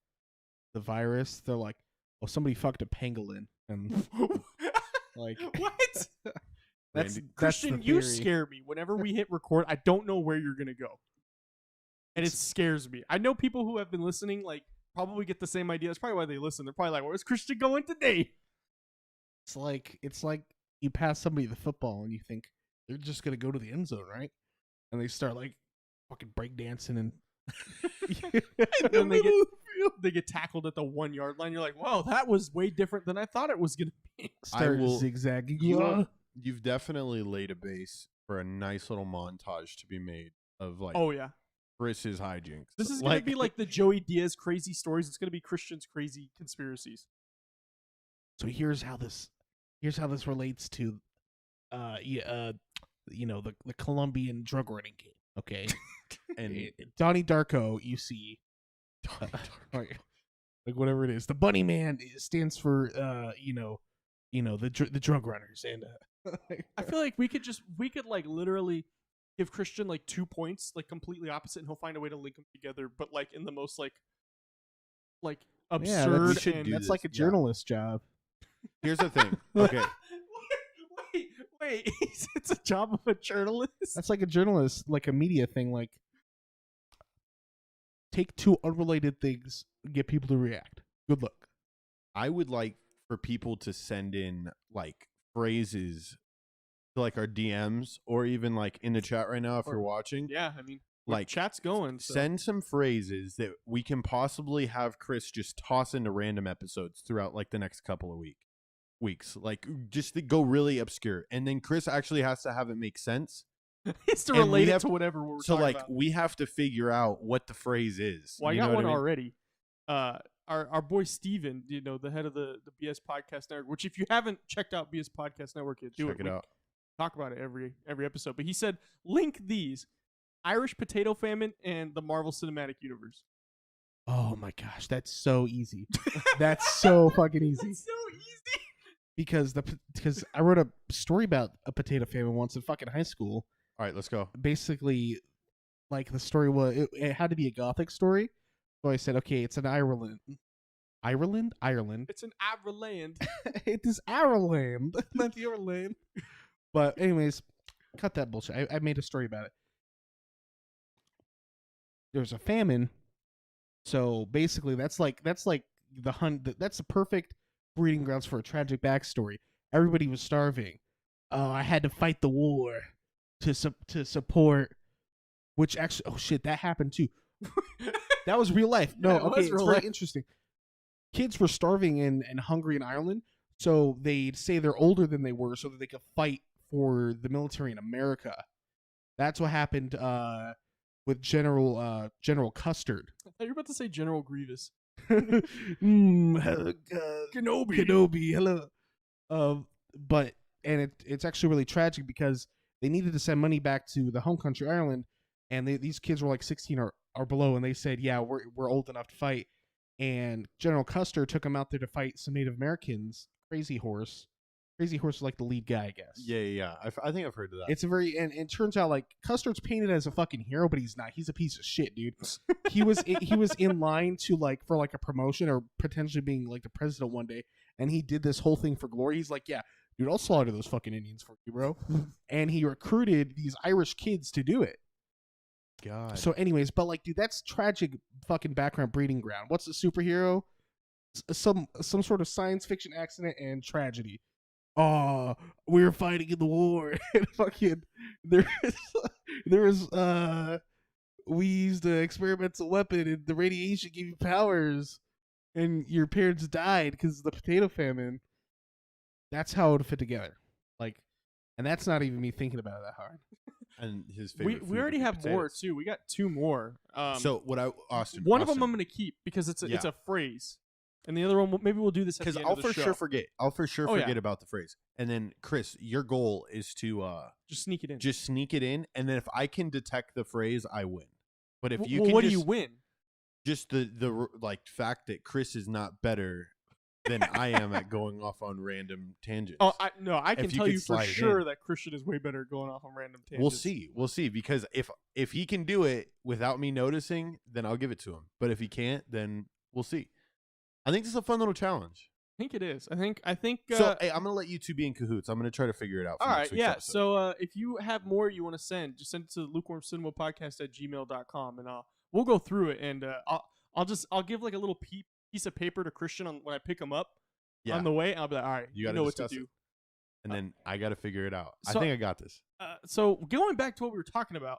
virus. They're like, "Oh, somebody fucked a pangolin," and like, what? That's Christian. You scare me. Whenever we hit record, I don't know where you're gonna go, and it scares me. I know people who have been listening, like, probably get the same idea. That's probably why they listen. They're probably like, "Where's Christian going today?" It's like you pass somebody the football and you think they're just gonna go to the end zone, right? And they start like fucking breakdancing and then they get tackled at the 1 yard line. You're like, "Wow, that was way different than I thought it was gonna be." Start zigzagging. You've definitely laid a base for a nice little montage to be made of like, oh yeah, Chris's hijinks. This is gonna be like the Joey Diaz crazy stories. It's gonna be Christian's crazy conspiracies. So here's how this relates to you know, the Colombian drug running game, okay? And Donnie Darko, you see, like whatever it is, the Bunny Man stands for you know the drug runners, and I feel like we could like literally give Christian like 2 points, like completely opposite, and he'll find a way to link them together, but like in the most like absurd. Yeah, that's like a journalist job. Here's the thing. Okay. Wait. It's a job of a journalist? That's like a journalist, like a media thing. Like, take two unrelated things and get people to react. Good luck. I would like for people to send in like phrases to like our DMs or even like in the chat right now if you're watching. Yeah, I mean, like chat's going. So. Send some phrases that we can possibly have Chris just toss into random episodes throughout like the next couple of weeks, like just to go really obscure, and then Chris actually has to have it make sense. It's to relate it to whatever we're talking about. So like we have to figure out what the phrase is. Well, I got one already. Our boy Steven, you know, the head of the BS Podcast Network, which if you haven't checked out BS Podcast Network yet, check it out. Talk about it every episode. But he said, link these: Irish potato famine and the Marvel Cinematic Universe. Oh my gosh, that's so easy. That's so fucking easy. That's so easy. Because I wrote a story about a potato famine once in fucking high school. All right, let's go. Basically, like the story was, it had to be a gothic story. So I said, okay, it's in Ireland. Ireland? It's in Ireland. It is Ireland, not Ireland. But anyways, cut that bullshit. I made a story about it. there's a famine. So basically, that's like the hunt. That's the perfect breeding grounds for a tragic backstory. Everybody was starving. I had to fight the war to support. Which actually, oh shit, that happened too. That was real life. No, Yeah, it okay, was it's real very life. interesting. Kids were starving and hungry in Ireland, so they'd say they're older than they were so that they could fight for the military in America. That's what happened with General Custard. I thought you were about to say General Grievous. Kenobi. Kenobi, hello. But it's actually really tragic because they needed to send money back to the home country, Ireland, and these kids were like 16 or below, and they said, "Yeah, we're old enough to fight." And General Custer took them out there to fight some Native Americans. Crazy Horse is like the lead guy, I guess. Yeah. I think I've heard of that. It's a very and it turns out like Custard's painted as a fucking hero, but he's not. He's a piece of shit, dude. he was in line to for a promotion or potentially being like the president one day, and he did this whole thing for glory. He's like, yeah, dude, I'll slaughter those fucking Indians for you, bro. And he recruited these Irish kids to do it. God. So, anyways, but like, dude, that's tragic fucking background breeding ground. What's a superhero? Some sort of science fiction accident and tragedy. Oh, we were fighting in the war, and fucking there was we used an experimental weapon, and the radiation gave you powers, and your parents died because of the potato famine. That's how it would fit together, like, and that's not even me thinking about it that hard. And his favorite. We already have more too. We got two more. So what Austin? One of them I'm going to keep because it's a phrase, and the other one maybe we'll do this because I'll for sure forget. I'll for sure forget about the phrase. And then Chris, your goal is to just sneak it in. Just sneak it in, and then if I can detect the phrase, I win. But if you well, can, what do you win? Just the fact that Chris is not better than I am at going off on random tangents. Oh, I can tell you for sure in. that Christian is way better at going off on random tangents. We'll see. Because if he can do it without me noticing, then I'll give it to him. But if he can't, then we'll see. I think this is a fun little challenge. I think it is. I think. So hey, I'm gonna let you two be in cahoots. I'm gonna try to figure it out. All right, yeah. Episode. So if you have more you want to send, just send it to lukewarmcinemapodcast@gmail.com, and we'll go through it, and I'll give like a little piece of paper to Christian when I pick him up on the way. I'll be like, all right, you know what to do, and then I got to figure it out. So, I think I got this. So going back to what we were talking about,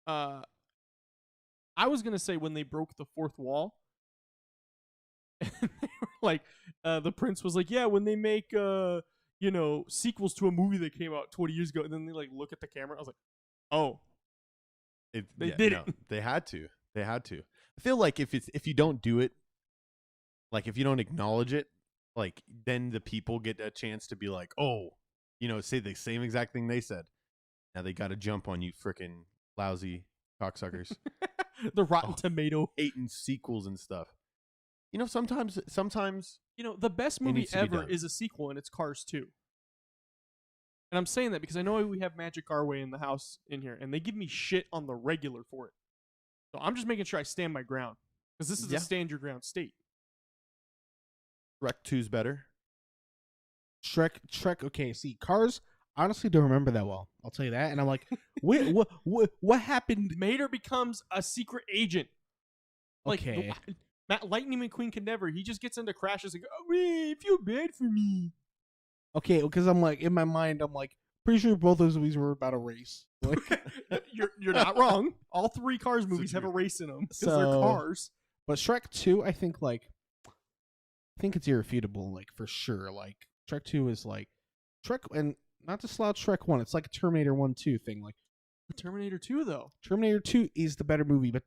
I was gonna say when they broke the fourth wall. And they were like, the prince was like, yeah, when they make sequels to a movie that came out 20 years ago, and then they like look at the camera. I was like, oh, they did it. They had to. I feel like if you don't do it, like if you don't acknowledge it, like then the people get a chance to be like, oh, say the same exact thing they said. Now they got to jump on you, freaking lousy cocksuckers. The Rotten Tomato hating sequels and stuff. Sometimes the best movie ever is a sequel, and it's Cars 2. And I'm saying that because I know we have Magic Our Way in the house in here, and they give me shit on the regular for it. So I'm just making sure I stand my ground because this is a stand your ground state. Shrek 2's better. Shrek. Okay, see, Cars. Honestly, don't remember that well. I'll tell you that. And I'm like, what happened? Mater becomes a secret agent. Okay. Lightning McQueen can never. He just gets into crashes and go, oh, I feel bad for me. Okay, because I'm like, in my mind, I'm like, pretty sure both those movies were about a race. Like, you're not wrong. All three Cars movies have a race in them because they're cars. But Shrek 2, I think it's irrefutable, like for sure. Like Shrek 2 is like Shrek, and not to slouch Shrek 1. It's like a Terminator 1-2 thing. Like Terminator 2 though. Terminator 2 is the better movie, but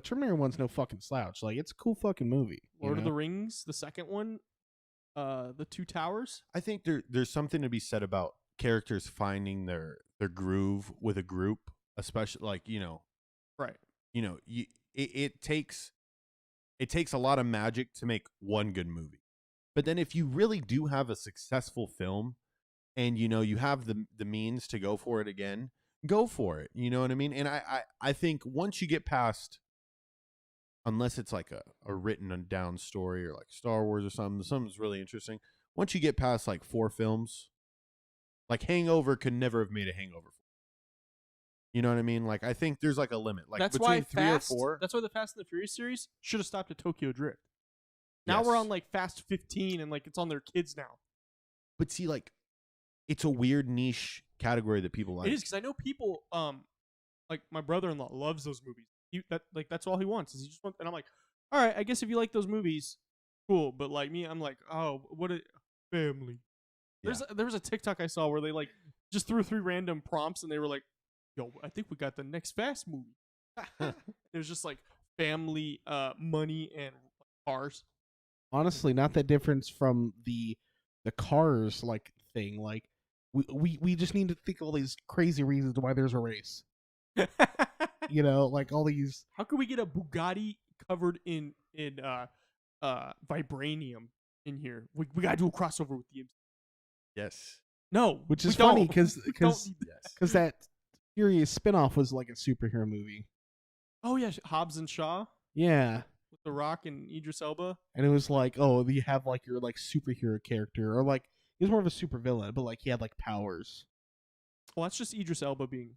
Terminator 1's no fucking slouch. Like, it's a cool fucking movie. Lord of the Rings, the second one, the Two Towers. I think there's something to be said about characters finding their groove with a group, especially like, right. It takes a lot of magic to make one good movie. But then if you really do have a successful film and, you have the means to go for it again, go for it. You know what I mean? And I think once you get past, unless it's like a written down story or like Star Wars or something's really interesting. Once you get past like 4 films, like Hangover could never have made a Hangover. You know what I mean? Like I think there's like a limit. Like That's between why 3 or 4. That's why the Fast and the Furious series should have stopped at Tokyo Drift. Now we're Yes. on like Fast 15 and like it's on their kids now. But see, like, it's a weird niche category that people like. It is because I know people like my brother-in-law loves those movies. That's all he wants is he just wants, and I'm like, all right, I guess if you like those movies, cool. But like me, I'm like, oh, what a family. There was a TikTok I saw where they like just threw 3 random prompts and they were like, yo, I think we got the next Fast movie. It was just like family, money, and cars. Honestly, not that difference from the cars like thing. Like we just need to think of all these crazy reasons why there's a race. You know, like all these. How could we get a Bugatti covered in vibranium in here? We gotta do a crossover with the Yes. No, Which we is funny don't. We don't because need that. Yes. that Furious spinoff was like a superhero movie. Oh yeah, Hobbs and Shaw Yeah. with The Rock and Idris Elba. And it was like, oh, you have like your like superhero character, or like he was more of a supervillain, but like he had like powers. Well, that's just Idris Elba being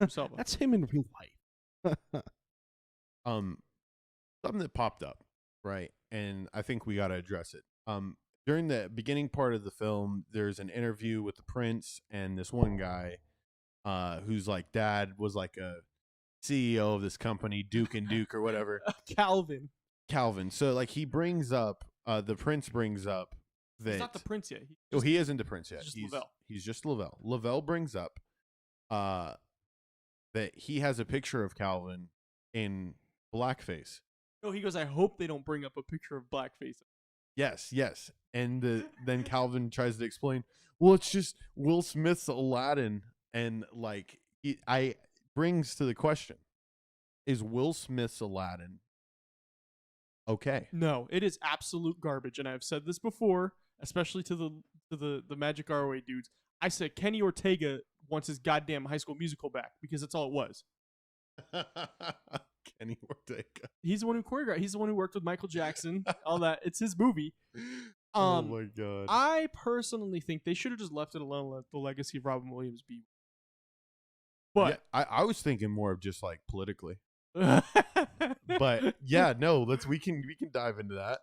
Idris Elba. That's him in real life. Something that popped up, right? And I think we got to address it. During the beginning part of the film, there's an interview with the prince and this one guy, whose like dad was like a CEO of this company, Duke and Duke or whatever. Calvin. So like he brings up, the prince brings up that He's not the prince yet. he isn't the prince yet. He's just Lavelle. He's just Lavelle. Lavelle brings up, that he has a picture of Calvin in blackface. No, he goes, I hope they don't bring up a picture of blackface. Yes. And then Calvin tries to explain, well, it's just Will Smith's Aladdin. And like, I brings to the question, is Will Smith's Aladdin okay? No, it is absolute garbage. And I've said this before, especially to the Magic Our Way dudes. I said Kenny Ortega wants his goddamn High School Musical back because that's all it was. Kenny Ortega. He's the one who choreographed. He's the one who worked with Michael Jackson. All that. It's his movie. Oh my god. I personally think they should have just left it alone. Let the legacy of Robin Williams be. But yeah, I was thinking more of just like politically. But yeah, no. We can dive into that.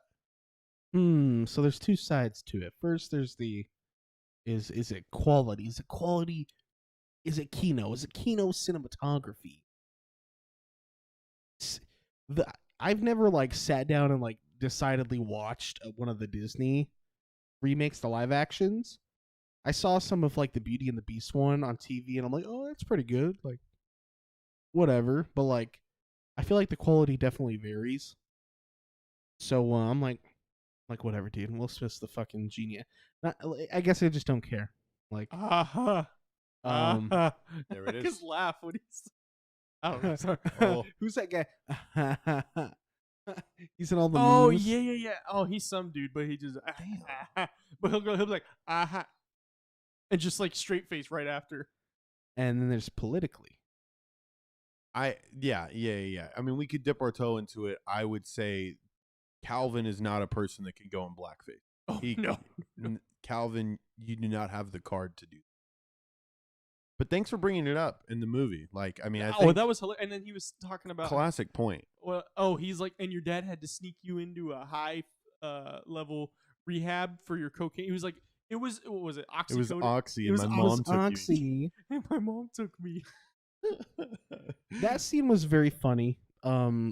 So there's 2 sides to it. First, there's the is it quality? Is it quality? Is it Kino? Is it Kino cinematography? I've never like sat down and like decidedly watched one of the Disney remakes, the live actions. I saw some of like the Beauty and the Beast one on TV, and I'm like, oh, that's pretty good. Like, whatever. But like, I feel like the quality definitely varies. So I'm like, whatever, dude. Will Smith's the fucking genius. I guess I just don't care. Like, There it is. His laugh when he's. I don't know. Sorry. Oh. Who's that guy? He's in all the Oh memes. yeah. Oh, he's some dude, but he just. But he'll be like and just like straight face right after. And then there's politically. Yeah. I mean, we could dip our toe into it. I would say Calvin is not a person that can go in blackface. Oh no. Calvin, you do not have the card to do. But thanks for bringing it up in the movie. Like, I mean, I think that was hilarious. And then he was talking about classic point. Well, he's like, and your dad had to sneak you into a high level rehab for your cocaine. He was like, what was it? Oxycodone? It was Oxy, and was my mom took Oxy. me. And my mom took me. That scene was very funny.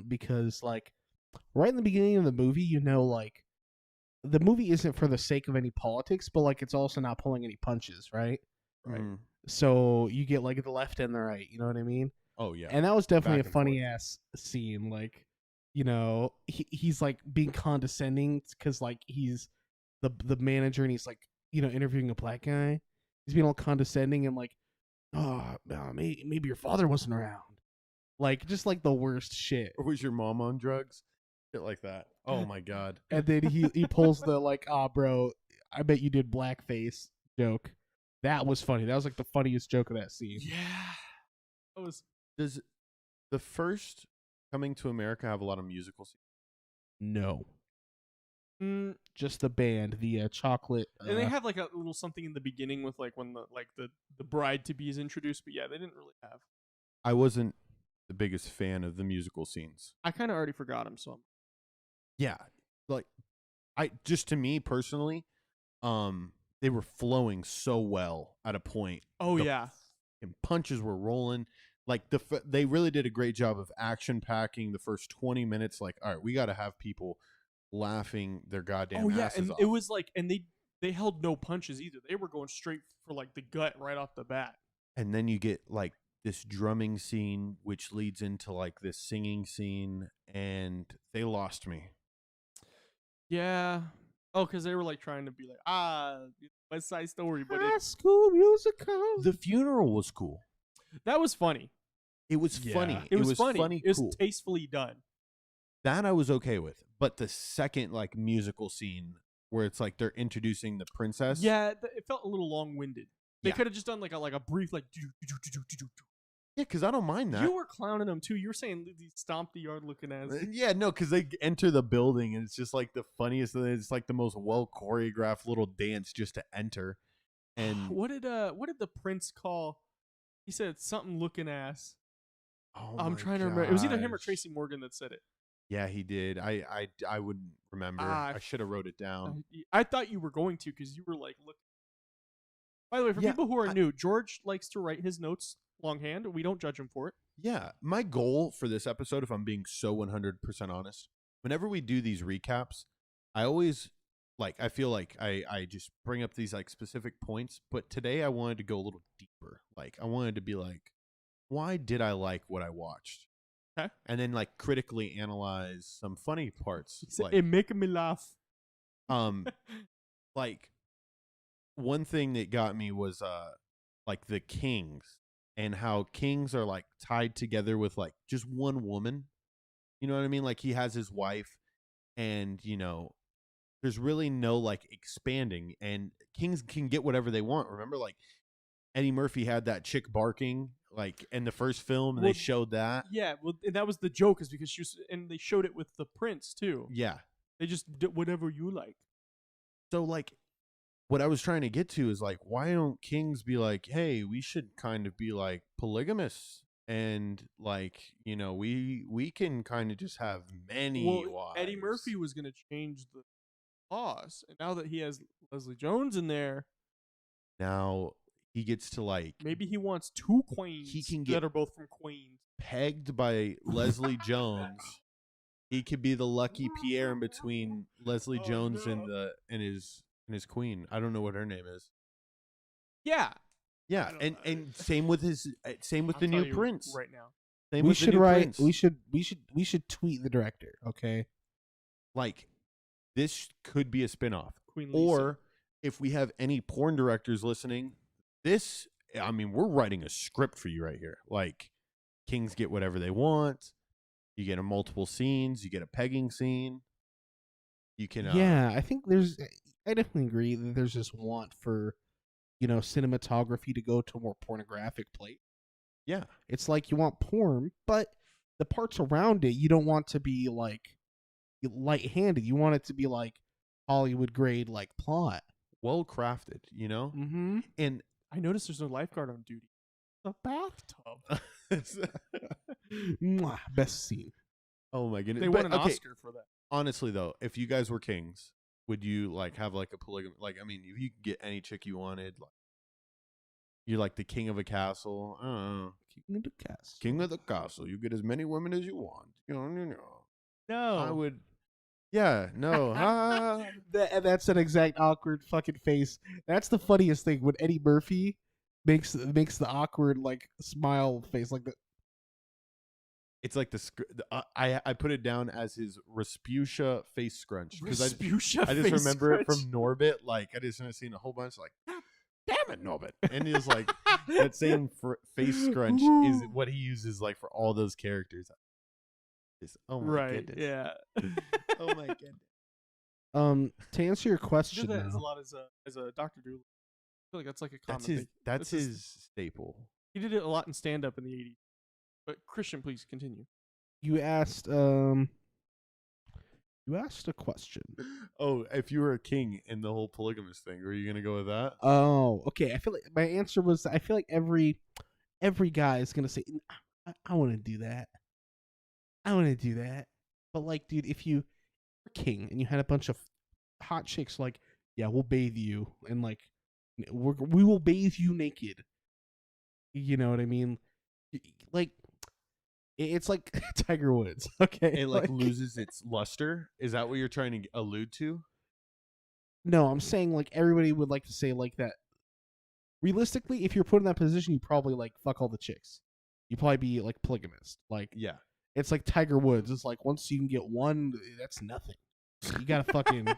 Because like right in the beginning of the movie, you know, like the movie isn't for the sake of any politics, but like it's also not pulling any punches, right? Right. Mm. So you get like the left and the right, you know what I mean? Oh yeah. And that was definitely Back a and funny forth. ass scene. Like, you know, he's like being condescending because like he's the manager and he's like, you know, interviewing a black guy. He's being all condescending and like, oh, no, maybe your father wasn't around. Like, just like the worst shit. Or was your mom on drugs? Shit like that. Oh my god. And then he pulls the like, bro, I bet you did blackface joke. That was funny. That was like the funniest joke of that scene. Yeah. That was. Does the first Coming to America have a lot of musical scenes? No. Mm, Just the band, the chocolate. and they have like a little something in the beginning with like when the bride to be is introduced, but yeah, they didn't really have. I wasn't the biggest fan of the musical scenes. I kind of already forgot him, so Yeah, like to me personally, they were flowing so well at a point. oh The yeah, and punches were rolling. Like they really did a great job of action packing the first 20 minutes. Like, all right, we got to have people laughing their goddamn oh yeah, asses and off. it was like, and they held no punches either. They were going straight for like the gut right off the bat. And then you get like this drumming scene, which leads into like this singing scene, and they lost me. Yeah. Oh, because they were like trying to be like, West Side Story, but High School Musical. The funeral was cool. that was funny. It was funny. It was funny. It was cool. tastefully done. That I was okay with. But the second like musical scene where it's like they're introducing the princess. Yeah, it felt a little long-winded. They Yeah. could have just done like a brief like. Yeah, because I don't mind that. You were clowning them too. You were saying these stomp the yard looking ass. Yeah, no, because they enter the building and it's just like the funniest thing. It's like the most well choreographed little dance just to enter. And what did the prince call? He said something looking ass. oh I'm my trying to remember. It was either him or gosh. Tracy Morgan that said it. Yeah, he did. I wouldn't remember. I should have wrote it down. I thought you were going to because you were like, look. By the way, for Yeah, people who are new, George likes to write his notes longhand. We don't judge him for it. Yeah, my goal for this episode, if I'm being so 100% honest, whenever we do these recaps, I always I feel like I just bring up these like specific points, but today I wanted to go a little deeper. Like I wanted to be like, why did I like what I watched? Okay. And then like critically analyze some funny parts. Like It making me laugh. like one thing that got me was like the kings and how kings are like tied together with like just one woman. You know what I mean? Like he has his wife and there's really no like expanding, and kings can get whatever they want. Remember like Eddie Murphy had that chick barking like in the first film and they showed that. Yeah, well, and that was the joke, is because she was, and they showed it with the prince too. Yeah. They just did whatever you like. So like what I was trying to get to is like, why don't kings be like, hey, we should kind of be like polygamous, and like we can kind of just have many wives. Eddie Murphy was going to change the laws, and now that he has Leslie Jones in there, now he gets to like maybe he wants two queens. He can get that are both from Queens. Pegged by Leslie Jones. He could be the lucky Pierre in between Leslie Jones and his queen. I don't know what her name is. Yeah. Yeah, and same with the new prince right now. Same We with the should new write. prince. We should tweet the director. Okay. Like this could be a spinoff. Queen Lisa. Or if we have any porn directors listening, we're writing a script for you right here. Like kings get whatever they want. You get a multiple scenes. You get a pegging scene. You can. Yeah, I think I definitely agree that there's this want for, cinematography to go to a more pornographic place. Yeah. It's like you want porn, but the parts around it, you don't want to be like light-handed. You want it to be like Hollywood grade, like plot. Well crafted, Mm-hmm. And I noticed there's no lifeguard on duty. The bathtub. Mwah, best scene. oh my goodness. They won an Oscar for that. Honestly though, if you guys were kings, would you like have like a polygamy? Like, I mean, if you could get any chick you wanted, like you're like the king of a castle. King of the castle. King of the castle. You get as many women as you want. No. I would. Yeah. No. That's an exact awkward fucking face. That's the funniest thing when Eddie Murphy makes the awkward like smile face like that. It's like I put it down as his Rasputia face scrunch because I just remember it from Norbit. Like I just seen a whole bunch like, damn it, Norbit, and he was like that same face scrunch is what he uses like for all those characters. Oh my goodness. Yeah. Oh my goodness. To answer your He question, did that as a now, lot as a Dr. Doolittle. I feel like that's like a common That's his. thing. That's This is- his staple. He did it a lot in stand up in the 80s. But Christian, please continue. you asked a question. Oh, if you were a king in the whole polygamous thing, are you gonna go with that? Oh, okay. I feel like my answer was I feel like every guy is gonna say I want to do that. I want to do that. But like, dude, if you were king and you had a bunch of hot chicks, like, yeah, we'll bathe you, and like, we will bathe you naked. You know what I mean? Like, it's like Tiger Woods. Okay, It like loses its luster. Is that what you're trying to allude to? No, I'm saying like everybody would like to say like that. Realistically, if you're put in that position, you probably like fuck all the chicks. You probably be like polygamist. Like, Yeah. it's like Tiger Woods. It's like once you can get one, that's nothing. You gotta fucking.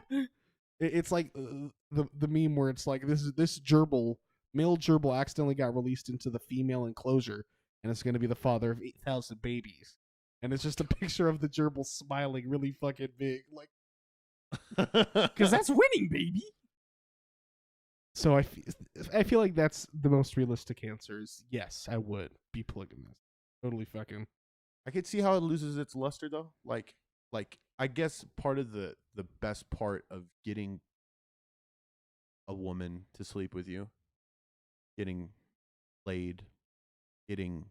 It's like the meme where it's like this male gerbil accidentally got released into the female enclosure, and it's gonna be the father of 8,000 babies, and it's just a picture of the gerbil smiling really fucking big, like, Because that's winning, baby. So I feel like that's the most realistic answer is yes, I would be polygamous. Totally fucking. I could see how it loses its luster though. Like I guess part of the best part of getting a woman to sleep with you, getting laid, getting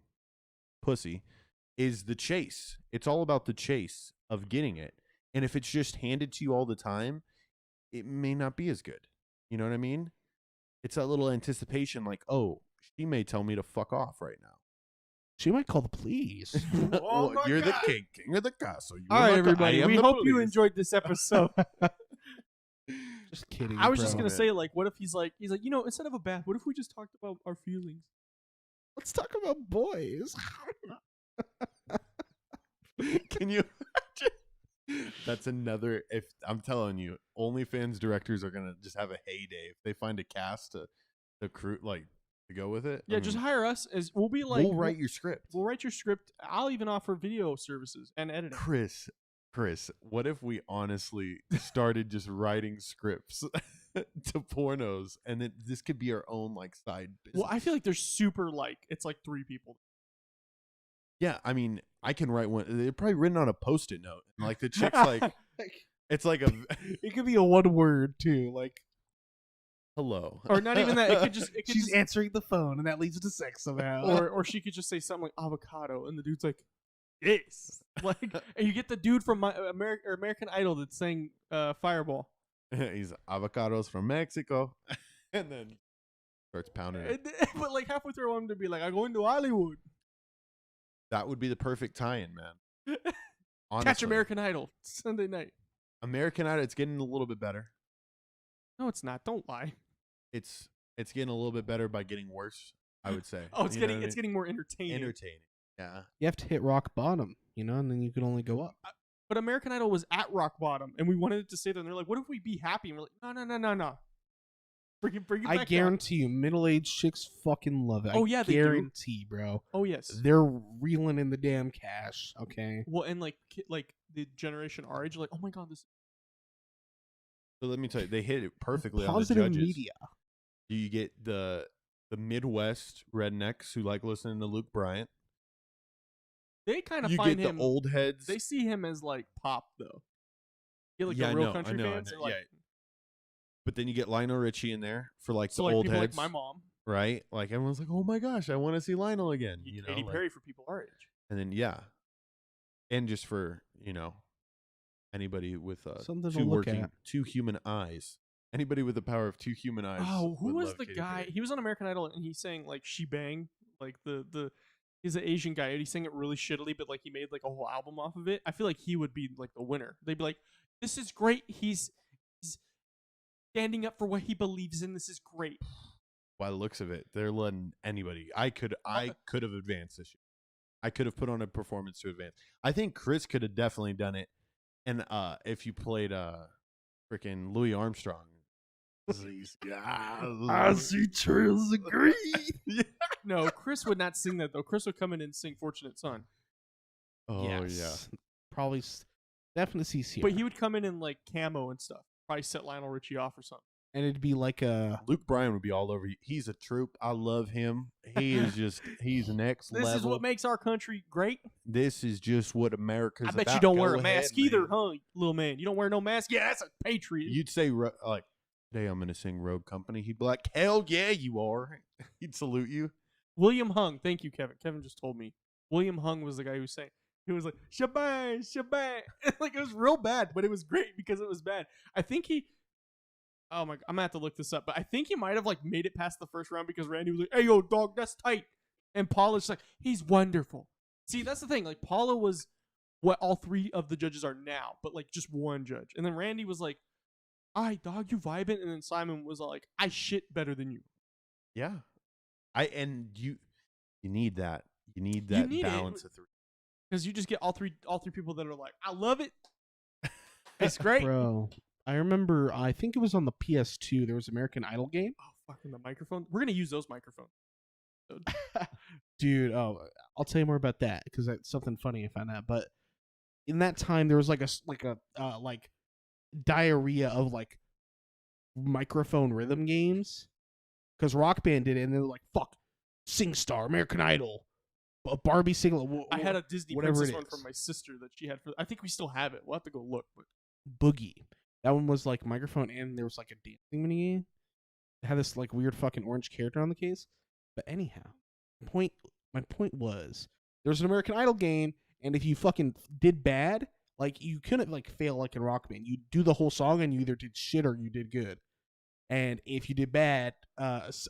pussy, is the chase. It's all about the chase of getting it. And if it's just handed to you all the time, it may not be as good. You know what I mean? It's that little anticipation like, oh, she may tell me to fuck off right now. She might call the police. Well, you're the king of the castle. All right, everybody. We hope you enjoyed this episode. Just kidding. I was bro. just gonna say, like, what if he's like, instead of a bath, what if we just talked about our feelings? Let's talk about boys. Can you imagine? That's another. If I'm telling you, OnlyFans directors are gonna just have a heyday if they find a cast to crew like to go with it. Yeah, just hire us as we'll be like we'll write your script. We'll write your script. I'll even offer video services and editing. Chris, what if we honestly started just writing scripts to pornos, and then this could be our own like side business? Well, I feel like there's it's like 3 people. Yeah, I mean, I can write one. They're probably written on a Post-it note, and like the chick's like, it's like a. It could be a one word too, like hello, or not even that. It could she's just, answering the phone, and that leads to sex somehow. or she could just say something like avocado, and the dude's like, yes, like, and you get the dude from American Idol that's saying Fireball. He's avocados from Mexico, and then starts pounding it. But like halfway through, I want him to be like, I'm going to Hollywood. That would be the perfect tie-in, man. Honestly. Catch American Idol Sunday night. American Idol, it's getting a little bit better. No, it's not. Don't lie. It's getting a little bit better by getting worse, I would say. Oh, it's getting more entertaining. Entertaining. Yeah. You have to hit rock bottom, and then you can only go up. But American Idol was at rock bottom, and we wanted it to stay there. And they're like, "What if we be happy?" And we're like, "No. Bring it back I guarantee you, middle-aged chicks fucking love it. Oh, yeah, they do. guarantee, bro. Oh yes, They're reeling in the damn cash. Okay. well, and like the generation our age, like, oh my god, this. So let me tell you, they hit it perfectly Positive on the judges. media. You get the Midwest rednecks who like listening to Luke Bryant. They kind of You find get him. the old heads. They see him as like pop though. You get like Yeah, the I real know, country I know, fans. I know, Are like, yeah. But then you get Lionel Richie in there for like so the like old people heads, like my mom. right? Like everyone's like, "Oh my gosh, I want to see Lionel again." You know, Katy like- Perry for people our age. and then and just for anybody with Something to look at. 2 human eyes. Anybody with the power of 2 human eyes. Oh, who would was love the Katy guy? Perry. He was on American Idol and he's saying like "She Bang," like he's an Asian guy and he sang it really shittily, but like he made like a whole album off of it. I feel like he would be like the winner. They'd be like, "This is great. He's standing up for what he believes in. This is great." By the looks of it, they're letting anybody. I could have advanced this year. I could have put on a performance to advance. I think Chris could have definitely done it. And if you played freaking Louis Armstrong. I see trails of green. No, Chris would not sing that though. Chris would come in and sing "Fortunate Son," Oh Yes. Probably, definitely CCR. but he would come in like camo and stuff. Probably set Lionel Richie off or something. and it'd be like a. Luke Bryan would be all over you. He's a troop. I love him. He is he's next This level. is what makes our country great. This is just what America's I bet about. you don't wear Go a mask ahead, either, man. huh, little man? You don't wear no mask? Yeah, that's a patriot. You'd say like, "Today I'm going to sing Rogue Company." He'd be like, "Hell yeah, you are." He'd salute you. William Hung. Thank you, Kevin. Kevin just told me William Hung was the guy who sang. He was like shabang, shabang. Like it was real bad, but it was great because it was bad. I think he. Oh my! I'm gonna have to look this up, but I think he might have like made it past the first round because Randy was like, "Hey yo, dog, that's tight," and Paula's like, "He's wonderful." See, that's the thing. Like Paula was what all three of the judges are now, but like just one judge, and then Randy was like, "All right, dog, you vibing," and then Simon was like, "I shit better than you." Yeah. You need that. You need that balance of three. Because you just get all three people that are like, "I love it." It's great, bro. I remember. I think it was on the PS2. There was American Idol game. Oh, fucking the microphone. We're gonna use those microphones, dude. Oh, I'll tell you more about that because that's something funny I found out. But in that time, there was like a diarrhea of like microphone rhythm games because Rock Band did it, and they were like, "Fuck, SingStar, American Idol, a Barbie single." I had a Disney whatever Princess it one is. from my sister that she had for. I think we still have it. We'll have to go look. But Boogie. That one was like microphone, and there was like a dancing mini game. It had this like weird fucking orange character on the case. But anyhow, my point was there was an American Idol game, and if you fucking did bad, like you couldn't like fail like in Rock Band. You do the whole song, and you either did shit or you did good. And if you did bad,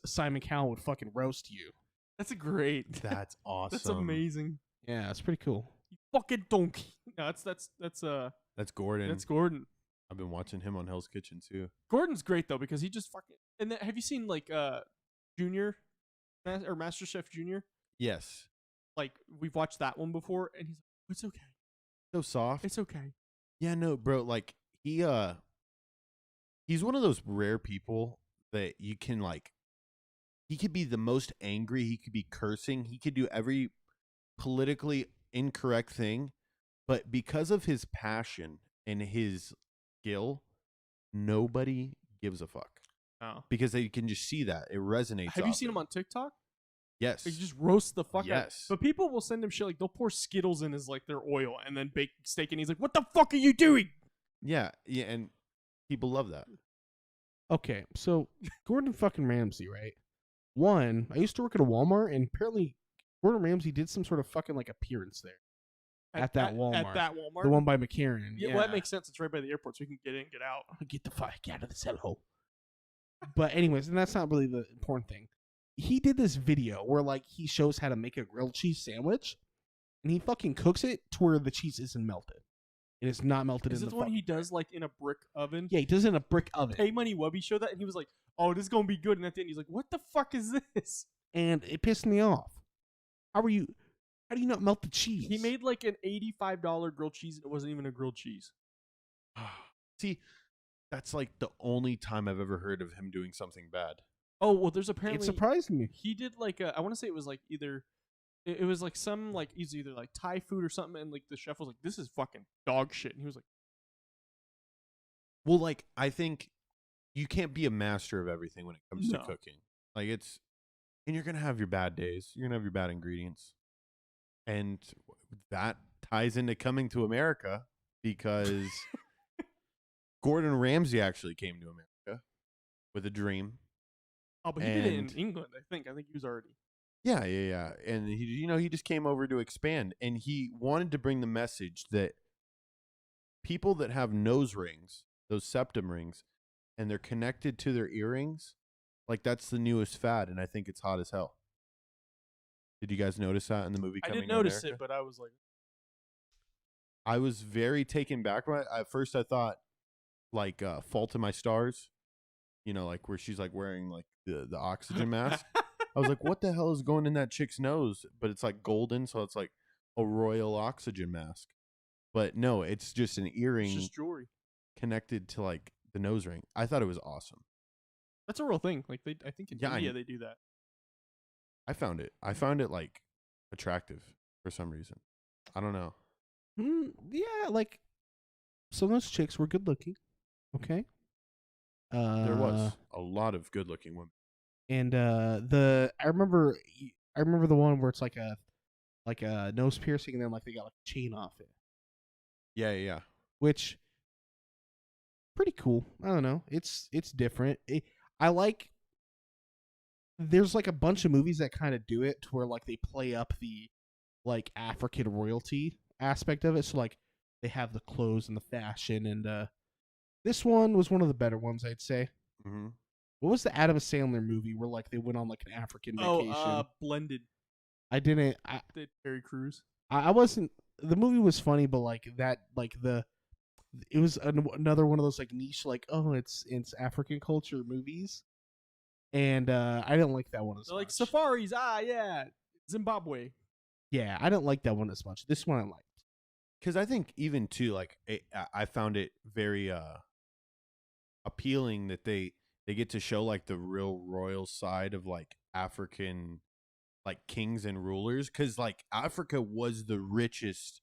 Simon Cowell would fucking roast you. that's a great. That's awesome. That's amazing. Yeah, it's pretty cool. You fucking donkey. No, that's Gordon. That's Gordon. I've been watching him on Hell's Kitchen too. Gordon's great though because he just fucking. And then, have you seen like Junior, or Master Chef Junior? Yes. Like we've watched that one before, and he's like, "It's okay. So soft. It's okay." Yeah, no, bro. Like he's one of those rare people that you can like. He could be the most angry. He could be cursing. He could do every politically incorrect thing, but because of his passion and his skill, nobody gives a fuck. Oh. Because they can just see that it resonates. Have you seen him on TikTok? Yes. He just roasts the fuck out. Yes. But people will send him shit like they'll pour Skittles in as like their oil and then bake steak, and he's like, "What the fuck are you doing?" Yeah, and people love that. Okay, so Gordon fucking Ramsay, right? One, I used to work at a Walmart, and apparently Gordon Ramsay did some sort of fucking like appearance there at that Walmart. At that Walmart. The one by McCarran. Yeah, well, that makes sense. It's right by the airport, so we can get in, get out. Get the fuck out of the hellhole. But anyways, and that's not really the important thing. He did this video where like he shows how to make a grilled cheese sandwich, and he fucking cooks it to where the cheese isn't melted. It is not melted Is in it the the one he fucking does like in a brick oven? Yeah, he does it in a brick oven. Pay Money Wubby showed that, and he was like, "Oh, this is gonna be good." And at the end, he's like, "What the fuck is this?" And it pissed me off. How do you not melt the cheese? He made like an $85 grilled cheese, and it wasn't even a grilled cheese. See, that's like the only time I've ever heard of him doing something bad. Oh well, there's apparently It surprised me. he did like I want to say it was like either it was like some like either like Thai food or something, and like the chef was like, "This is fucking dog shit," and he was like, Well, like I think you can't be a master of everything when it comes to No. cooking. Like and you're gonna have your bad days. You're gonna have your bad ingredients, and that ties into coming to America because Gordon Ramsay actually came to America with a dream. "Oh, but he did it in And- England, I think. I think he was already." Yeah. And he just came over to expand, and he wanted to bring the message that people that have nose rings, those septum rings, and they're connected to their earrings, like that's the newest fad, and I think it's hot as hell. Did you guys notice that in the movie? I Coming didn't to notice America? it, but I was like, I was very taken back by it. At first, I thought like Fault in My Stars, like where she's like wearing like the oxygen mask. I was like, what the hell is going in that chick's nose? But it's like golden, so it's like a royal oxygen mask. But no, it's just an "It's earring just jewelry." connected to like the nose ring. I thought it was awesome. That's a real thing. Like I think in Yeah, India they do that. I found it like attractive for some reason. I don't know. Yeah, like some of those chicks were good looking. Okay. There was a lot of good-looking women. And I remember the one where it's like a nose piercing, and then like they got like a chain off it, Yeah. which pretty cool. I don't know. It's different. I like. There's like a bunch of movies that kind of do it to where like they play up the like African royalty aspect of it. So like they have the clothes and the fashion, and this one was one of the better ones, I'd say. Mm-hmm. What was the Adam Sandler movie where like they went on like an African vacation? Blended. I didn't. Did Terry Crews? I wasn't. The movie was funny, but like that, like it was another one of those like niche, like it's African culture movies, and I didn't like that one as They're much. like safaris. Yeah, Zimbabwe. Yeah, I didn't like that one as much. This one I liked. Because I think even too, like I found it very appealing that they get to show like the real royal side of like African like kings and rulers, because like Africa was the richest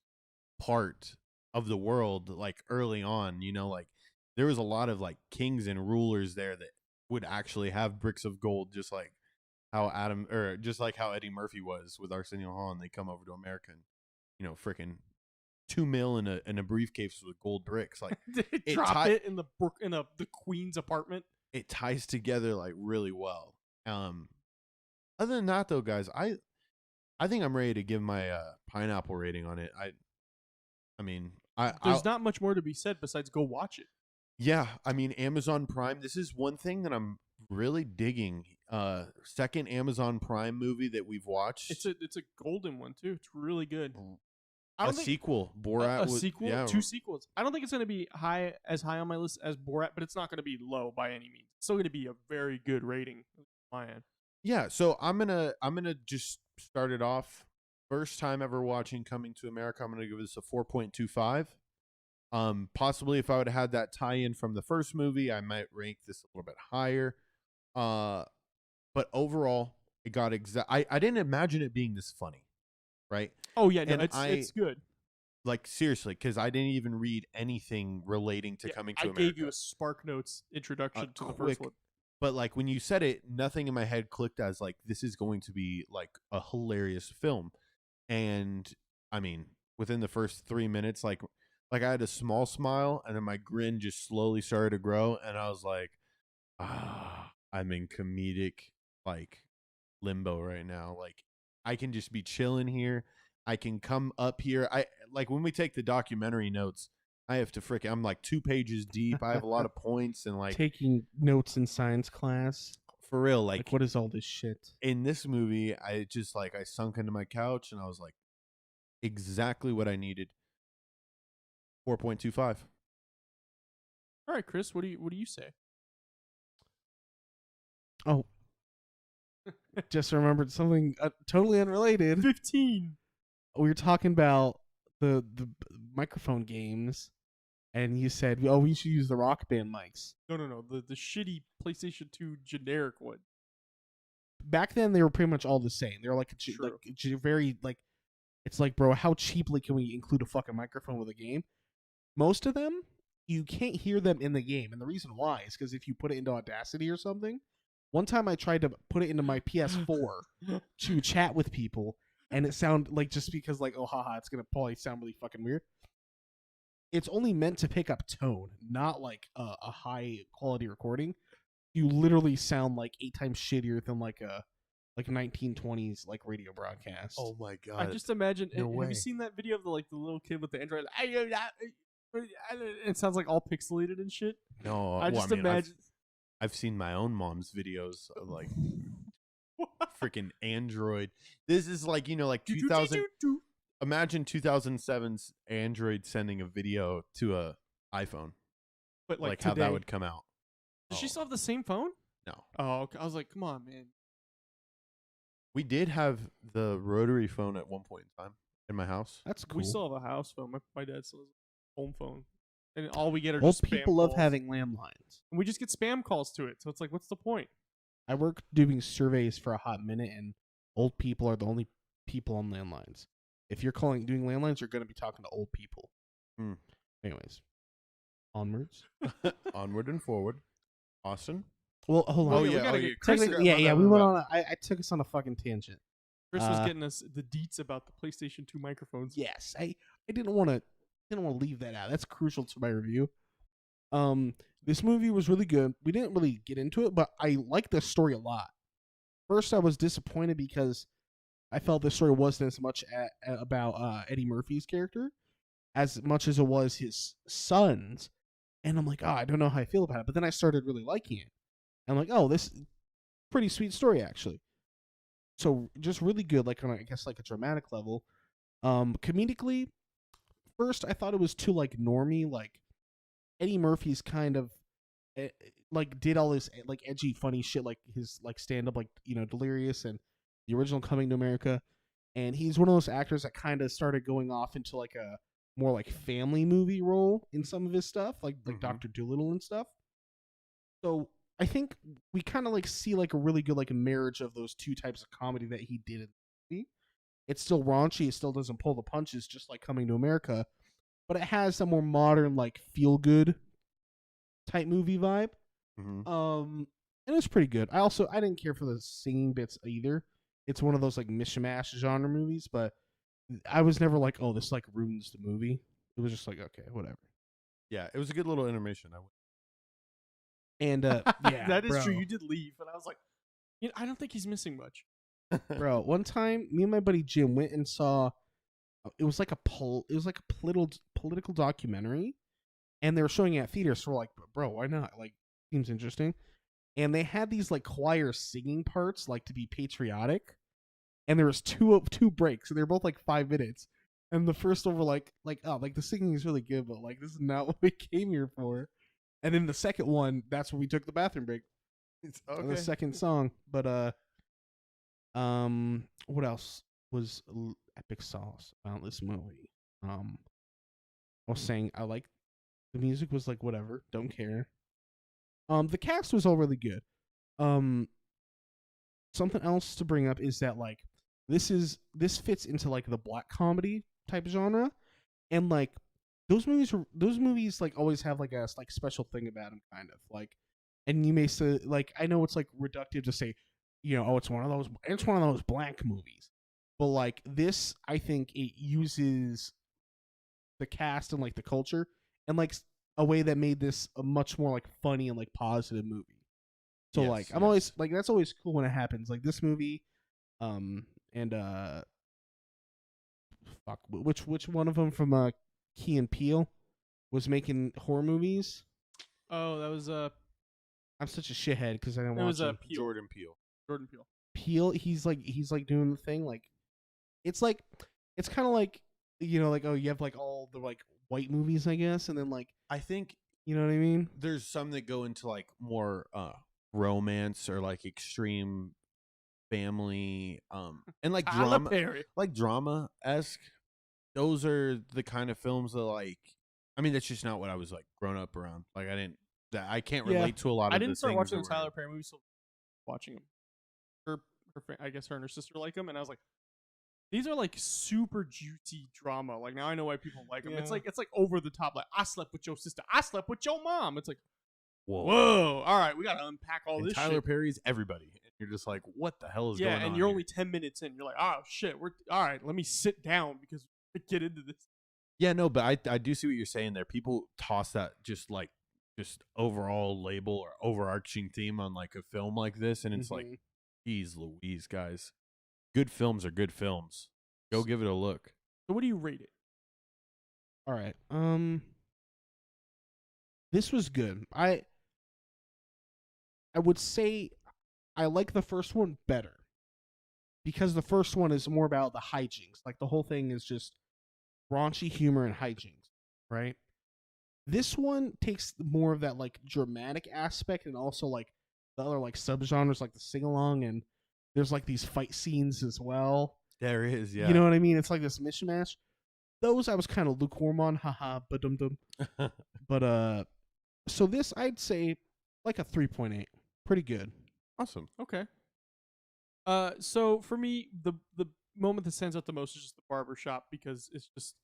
part of the world like early on, like there was a lot of like kings and rulers there that would actually have bricks of gold, just like how just like how Eddie Murphy was with Arsenio Hall, and they come over to America and freaking $2 million in a briefcase with gold bricks. Like They drop it in the queen's apartment. It ties together like really well. Other than that though, guys, I think I'm ready to give my pineapple rating on it. I mean, there's not much more to be said besides go watch it. Yeah, I mean, Amazon Prime. This is one thing that I'm really digging. Second Amazon Prime movie that we've watched. It's a golden one too. It's really good. Sequel, Borat. A sequel, 2 sequels. I don't think it's going to be as high on my list as Borat, but it's not going to be low by any means. It's still going to be a very good rating on my end. Yeah, so I'm gonna just start it off. First time ever watching Coming to America. I'm gonna give this a 4.25. Possibly if I would have had that tie-in from the first movie, I might rank this a little bit higher. But overall, it got I didn't imagine it being this funny, right? Oh yeah, no, it's good. Like seriously, because I didn't even read anything relating to Coming to America. I gave you a Spark Notes introduction to the first one. But like when you said it, nothing in my head clicked as like this is going to be like a hilarious film. And I mean, within the first 3 minutes, like I had a small smile, and then my grin just slowly started to grow, and I was like, I'm in comedic like limbo right now. Like I can just be chilling here. I can come up here. I like when we take the documentary notes, I have to I'm like 2 pages deep. I have a lot of points and like taking notes in science class. For real, like what is all this shit? In this movie, I just I sunk into my couch and I was like, exactly what I needed. 4.25. All right, Chris, what do you say? Oh, just remembered something totally unrelated. 15. We were talking about the microphone games, and you said, "Oh, we should use the Rock Band mics." No. The shitty PlayStation 2 generic one. Back then, they were pretty much all the same. They were like very like. It's like, bro, how cheaply can we include a fucking microphone with a game? Most of them, you can't hear them in the game, and the reason why is because if you put it into Audacity or something. One time I tried to put it into my PS4 to chat with people, and it sounded like just because like, oh haha, it's gonna probably sound really fucking weird. It's only meant to pick up tone, not like a high quality recording. You literally sound like 8 times shittier than like a 1920s like radio broadcast. Oh my god! I just imagine. No way. Have you seen that video of the little kid with the Android? It sounds like all pixelated and shit. No, I just imagine. I've seen my own mom's videos of like freaking Android. This is like 2000. Imagine 2007's Android sending a video to a iPhone, but like how that would come out. Does she still have the same phone? No. Oh, okay. I was like, come on, man. We did have the rotary phone at one point in time in my house. That's cool. We still have a house phone. My dad still has a home phone. And all we get are old just spam people love calls. having landlines. And we just get spam calls to it. So it's like, what's the point? I worked doing surveys for a hot minute, and old people are the only people on landlines. If you're doing landlines, you're going to be talking to old people. Anyways, onwards. Onward and forward. Austin? Well, hold on. Oh, we yeah. gotta get Chris, we went on. I took us on a fucking tangent. Chris was getting us the deets about the PlayStation 2 microphones. Yes, I didn't want to leave that out. That's crucial to my review. This movie was really good. We didn't really get into it, but I liked the story a lot. First, I was disappointed because I felt the story wasn't as much about Eddie Murphy's character as much as it was his son's. And I'm like, oh, I don't know how I feel about it. But then I started really liking it. And I'm like, oh, this is a pretty sweet story, actually. So just really good, like on, I guess, like a dramatic level. Comedically, first I thought it was too like normie. Like Eddie Murphy's kind of like did all this like edgy, funny shit, like his like stand up, like Delirious and the original Coming to America. And he's one of those actors that kind of started going off into like a more like family movie role in some of his stuff, like Dr. Dolittle and stuff. So I think we kind of like see like a really good like a marriage of those two types of comedy that he did in the movie. It's still raunchy, it still doesn't pull the punches, just like Coming to America, but it has a more modern like feel good type movie vibe. And it's pretty good. I didn't care for the singing bits either. It's one of those like mishmash genre movies, but I was never like, oh, this like ruins the movie. It was just like, okay, whatever. Yeah, it was a good little intermission. And yeah, that is bro. true. You did leave, and I was like, I don't think he's missing much. Bro, one time, me and my buddy Jim went and saw. It was like a political documentary, and they were showing it at theaters. So we're like, bro, why not? Like, seems interesting. And they had these like choir singing parts, like to be patriotic. And there was two breaks, and they were both like 5 minutes. And the first one were like, oh, like the singing is really good, but like this is not what we came here for. And then the second one, that's when we took the bathroom break. It's The second song. But what else was epic sauce about this movie? I was saying I like the music was like whatever, don't care. The cast was all really good. Something else to bring up is that like this fits into like the black comedy type genre, and like those movies like always have like a like special thing about them, kind of like. And you may say like, I know it's like reductive to say, oh, it's one of those black movies, but like this, I think it uses the cast and like the culture and like a way that made this a much more like funny and like positive movie. So yes, like I'm always like, that's always cool when it happens. Like this movie, and fuck, which one of them from Key and Peele was making horror movies? Oh, that was I'm such a shithead because I didn't watch was it. Peele. Jordan Peele. Peele, he's like doing the thing, like it's kind of like like, oh, you have like all the like white movies, I guess, and then like I think you know what I mean. There's some that go into like more romance or like extreme family and like drama-esque. Those are the kind of films that like, I mean, that's just not what I was like grown up around. Like I can't relate to a lot of I didn't start watching the the Tyler Perry movies, so watching them. I guess her and her sister like them, and I was like, these are like super juicy drama. Like now I know why people like them. Yeah. It's like over the top. Like I slept with your sister. I slept with your mom. It's like, whoa. All right, we gotta unpack all this. Tyler shit. Perry's everybody. And you're just like, what the hell is going on? Yeah, and you're here? only 10 minutes in. You're like, oh shit, we're all right. Let me sit down because we get into this. Yeah, no, but I do see what you're saying there. People toss that just overall label or overarching theme on like a film like this, and it's like, geez Louise, guys. Good films are good films. Go give it a look. So what do you rate it? All right. This was good. I would say I like the first one better because the first one is more about the hijinks. Like the whole thing is just raunchy humor and hijinks, right? This one takes more of that like dramatic aspect and also like the other like subgenres like the sing along, and there's like these fight scenes as well. There is, yeah. You know what I mean? It's like this mishmash. Those I was kind of lukewarm on, haha, ba-dum-dum. But so this I'd say like a 3.8. Pretty good. Awesome. Okay. So for me, the moment that stands out the most is just the barbershop, because it's just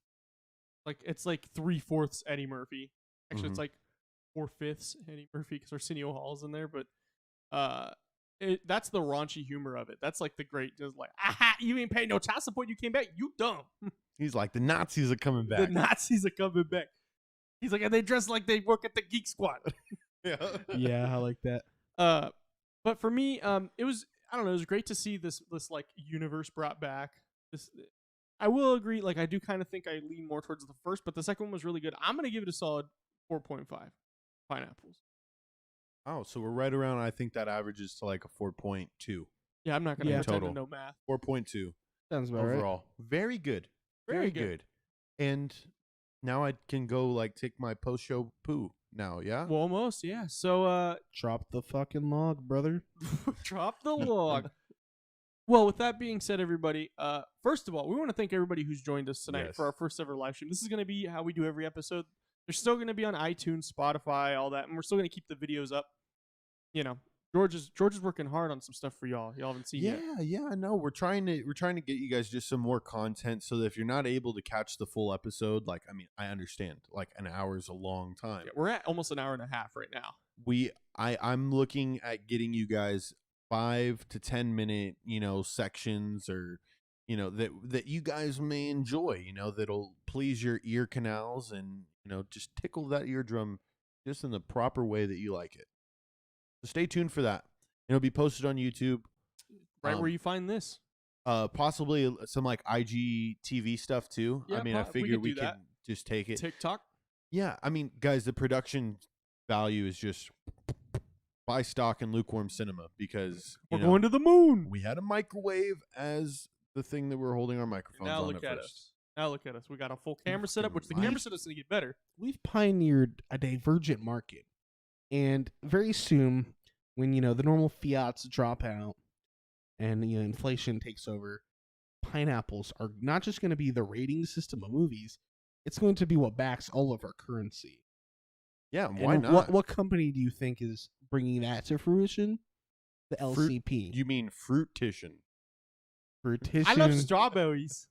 like, it's like 3/4 Eddie Murphy. Actually, it's like 4/5 Eddie Murphy because Arsenio Hall's in there, but that's the raunchy humor of it. That's like the great, just like, aha, you ain't paying no child support, you came back, you dumb. He's like, the Nazis are coming back. The Nazis are coming back. He's like, and they dress like they work at the Geek Squad. Yeah. Yeah, I like that. But for me, I don't know. It was great to see this like universe brought back. This, I will agree. Like, I do kind of think I lean more towards the first, but the second one was really good. I'm gonna give it a solid 4.5 pineapples. Oh, so we're right around. I think that averages to like a 4.2. Yeah, I'm not gonna Yeah. pretend Total. to know math. 4.2 Sounds about right. overall. Very good. Very good. And now I can go like take my post-show poo now, yeah? Well, almost, yeah. So, Drop the fucking log, brother. drop the log. Well, with that being said, everybody, first of all, we want to thank everybody who's joined us tonight Yes. for our first ever live stream. This is going to be how we do every episode. They're still going to be on iTunes, Spotify, all that, and we're still going to keep the videos up. You know, George is working hard on some stuff for y'all. Y'all haven't seen yet. Yeah, no, we're trying to get you guys just some more content so that if you're not able to catch the full episode, like, I mean, I understand, like an hour is a long time. Yeah, we're at almost an hour and a half right now. I'm looking at getting you guys 5 to 10 minute, sections or, that you guys may enjoy, that'll please your ear canals and, just tickle that eardrum just in the proper way that you like it. So stay tuned for that. It'll be posted on YouTube. Right where you find this. Possibly some like IGTV stuff too. Yeah, I mean, I we figure could we do can that. just take it. TikTok. Yeah, I mean, guys, the production value is just buy stock in Lukewarm Cinema because We're going to the moon. we had a microwave as the thing that we're holding our microphones Now on look at at first. us. Now look at us. We got a full camera setup, which the right. camera setup's going to get better. We've pioneered a divergent market. And very soon, when, the normal fiats drop out and, inflation takes over, pineapples are not just going to be the rating system of movies. It's going to be what backs all of our currency. Yeah, And why not? What company do you think is bringing that to fruition? The LCP. You mean Fruitition? Fruitition. I love strawberries.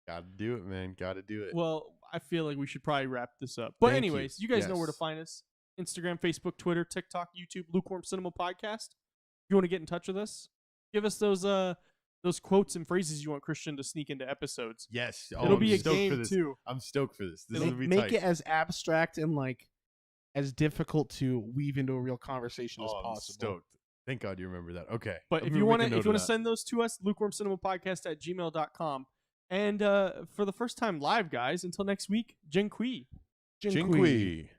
Got to do it, man. Got to do it. Well, I feel like we should probably wrap this up. But Thank you. anyways, you guys know where to Yes. find us. Instagram, Facebook, Twitter, TikTok, YouTube, Lukewarm Cinema Podcast. If you want to get in touch with us, give us those quotes and phrases you want Christian to sneak into episodes. Yes. It'll I'm be a stoked for game this. too. I'm stoked for this. This Make, will be make tight. it as abstract and like as difficult to weave into a real conversation as I'm possible. stoked. Thank God you remember that. Okay. But I'm if gonna you make want a to note of that. send those to us, lukewarmcinemapodcast@gmail.com. And for the first time live, guys, until next week, Jinqui. Jinqui. Jinqui.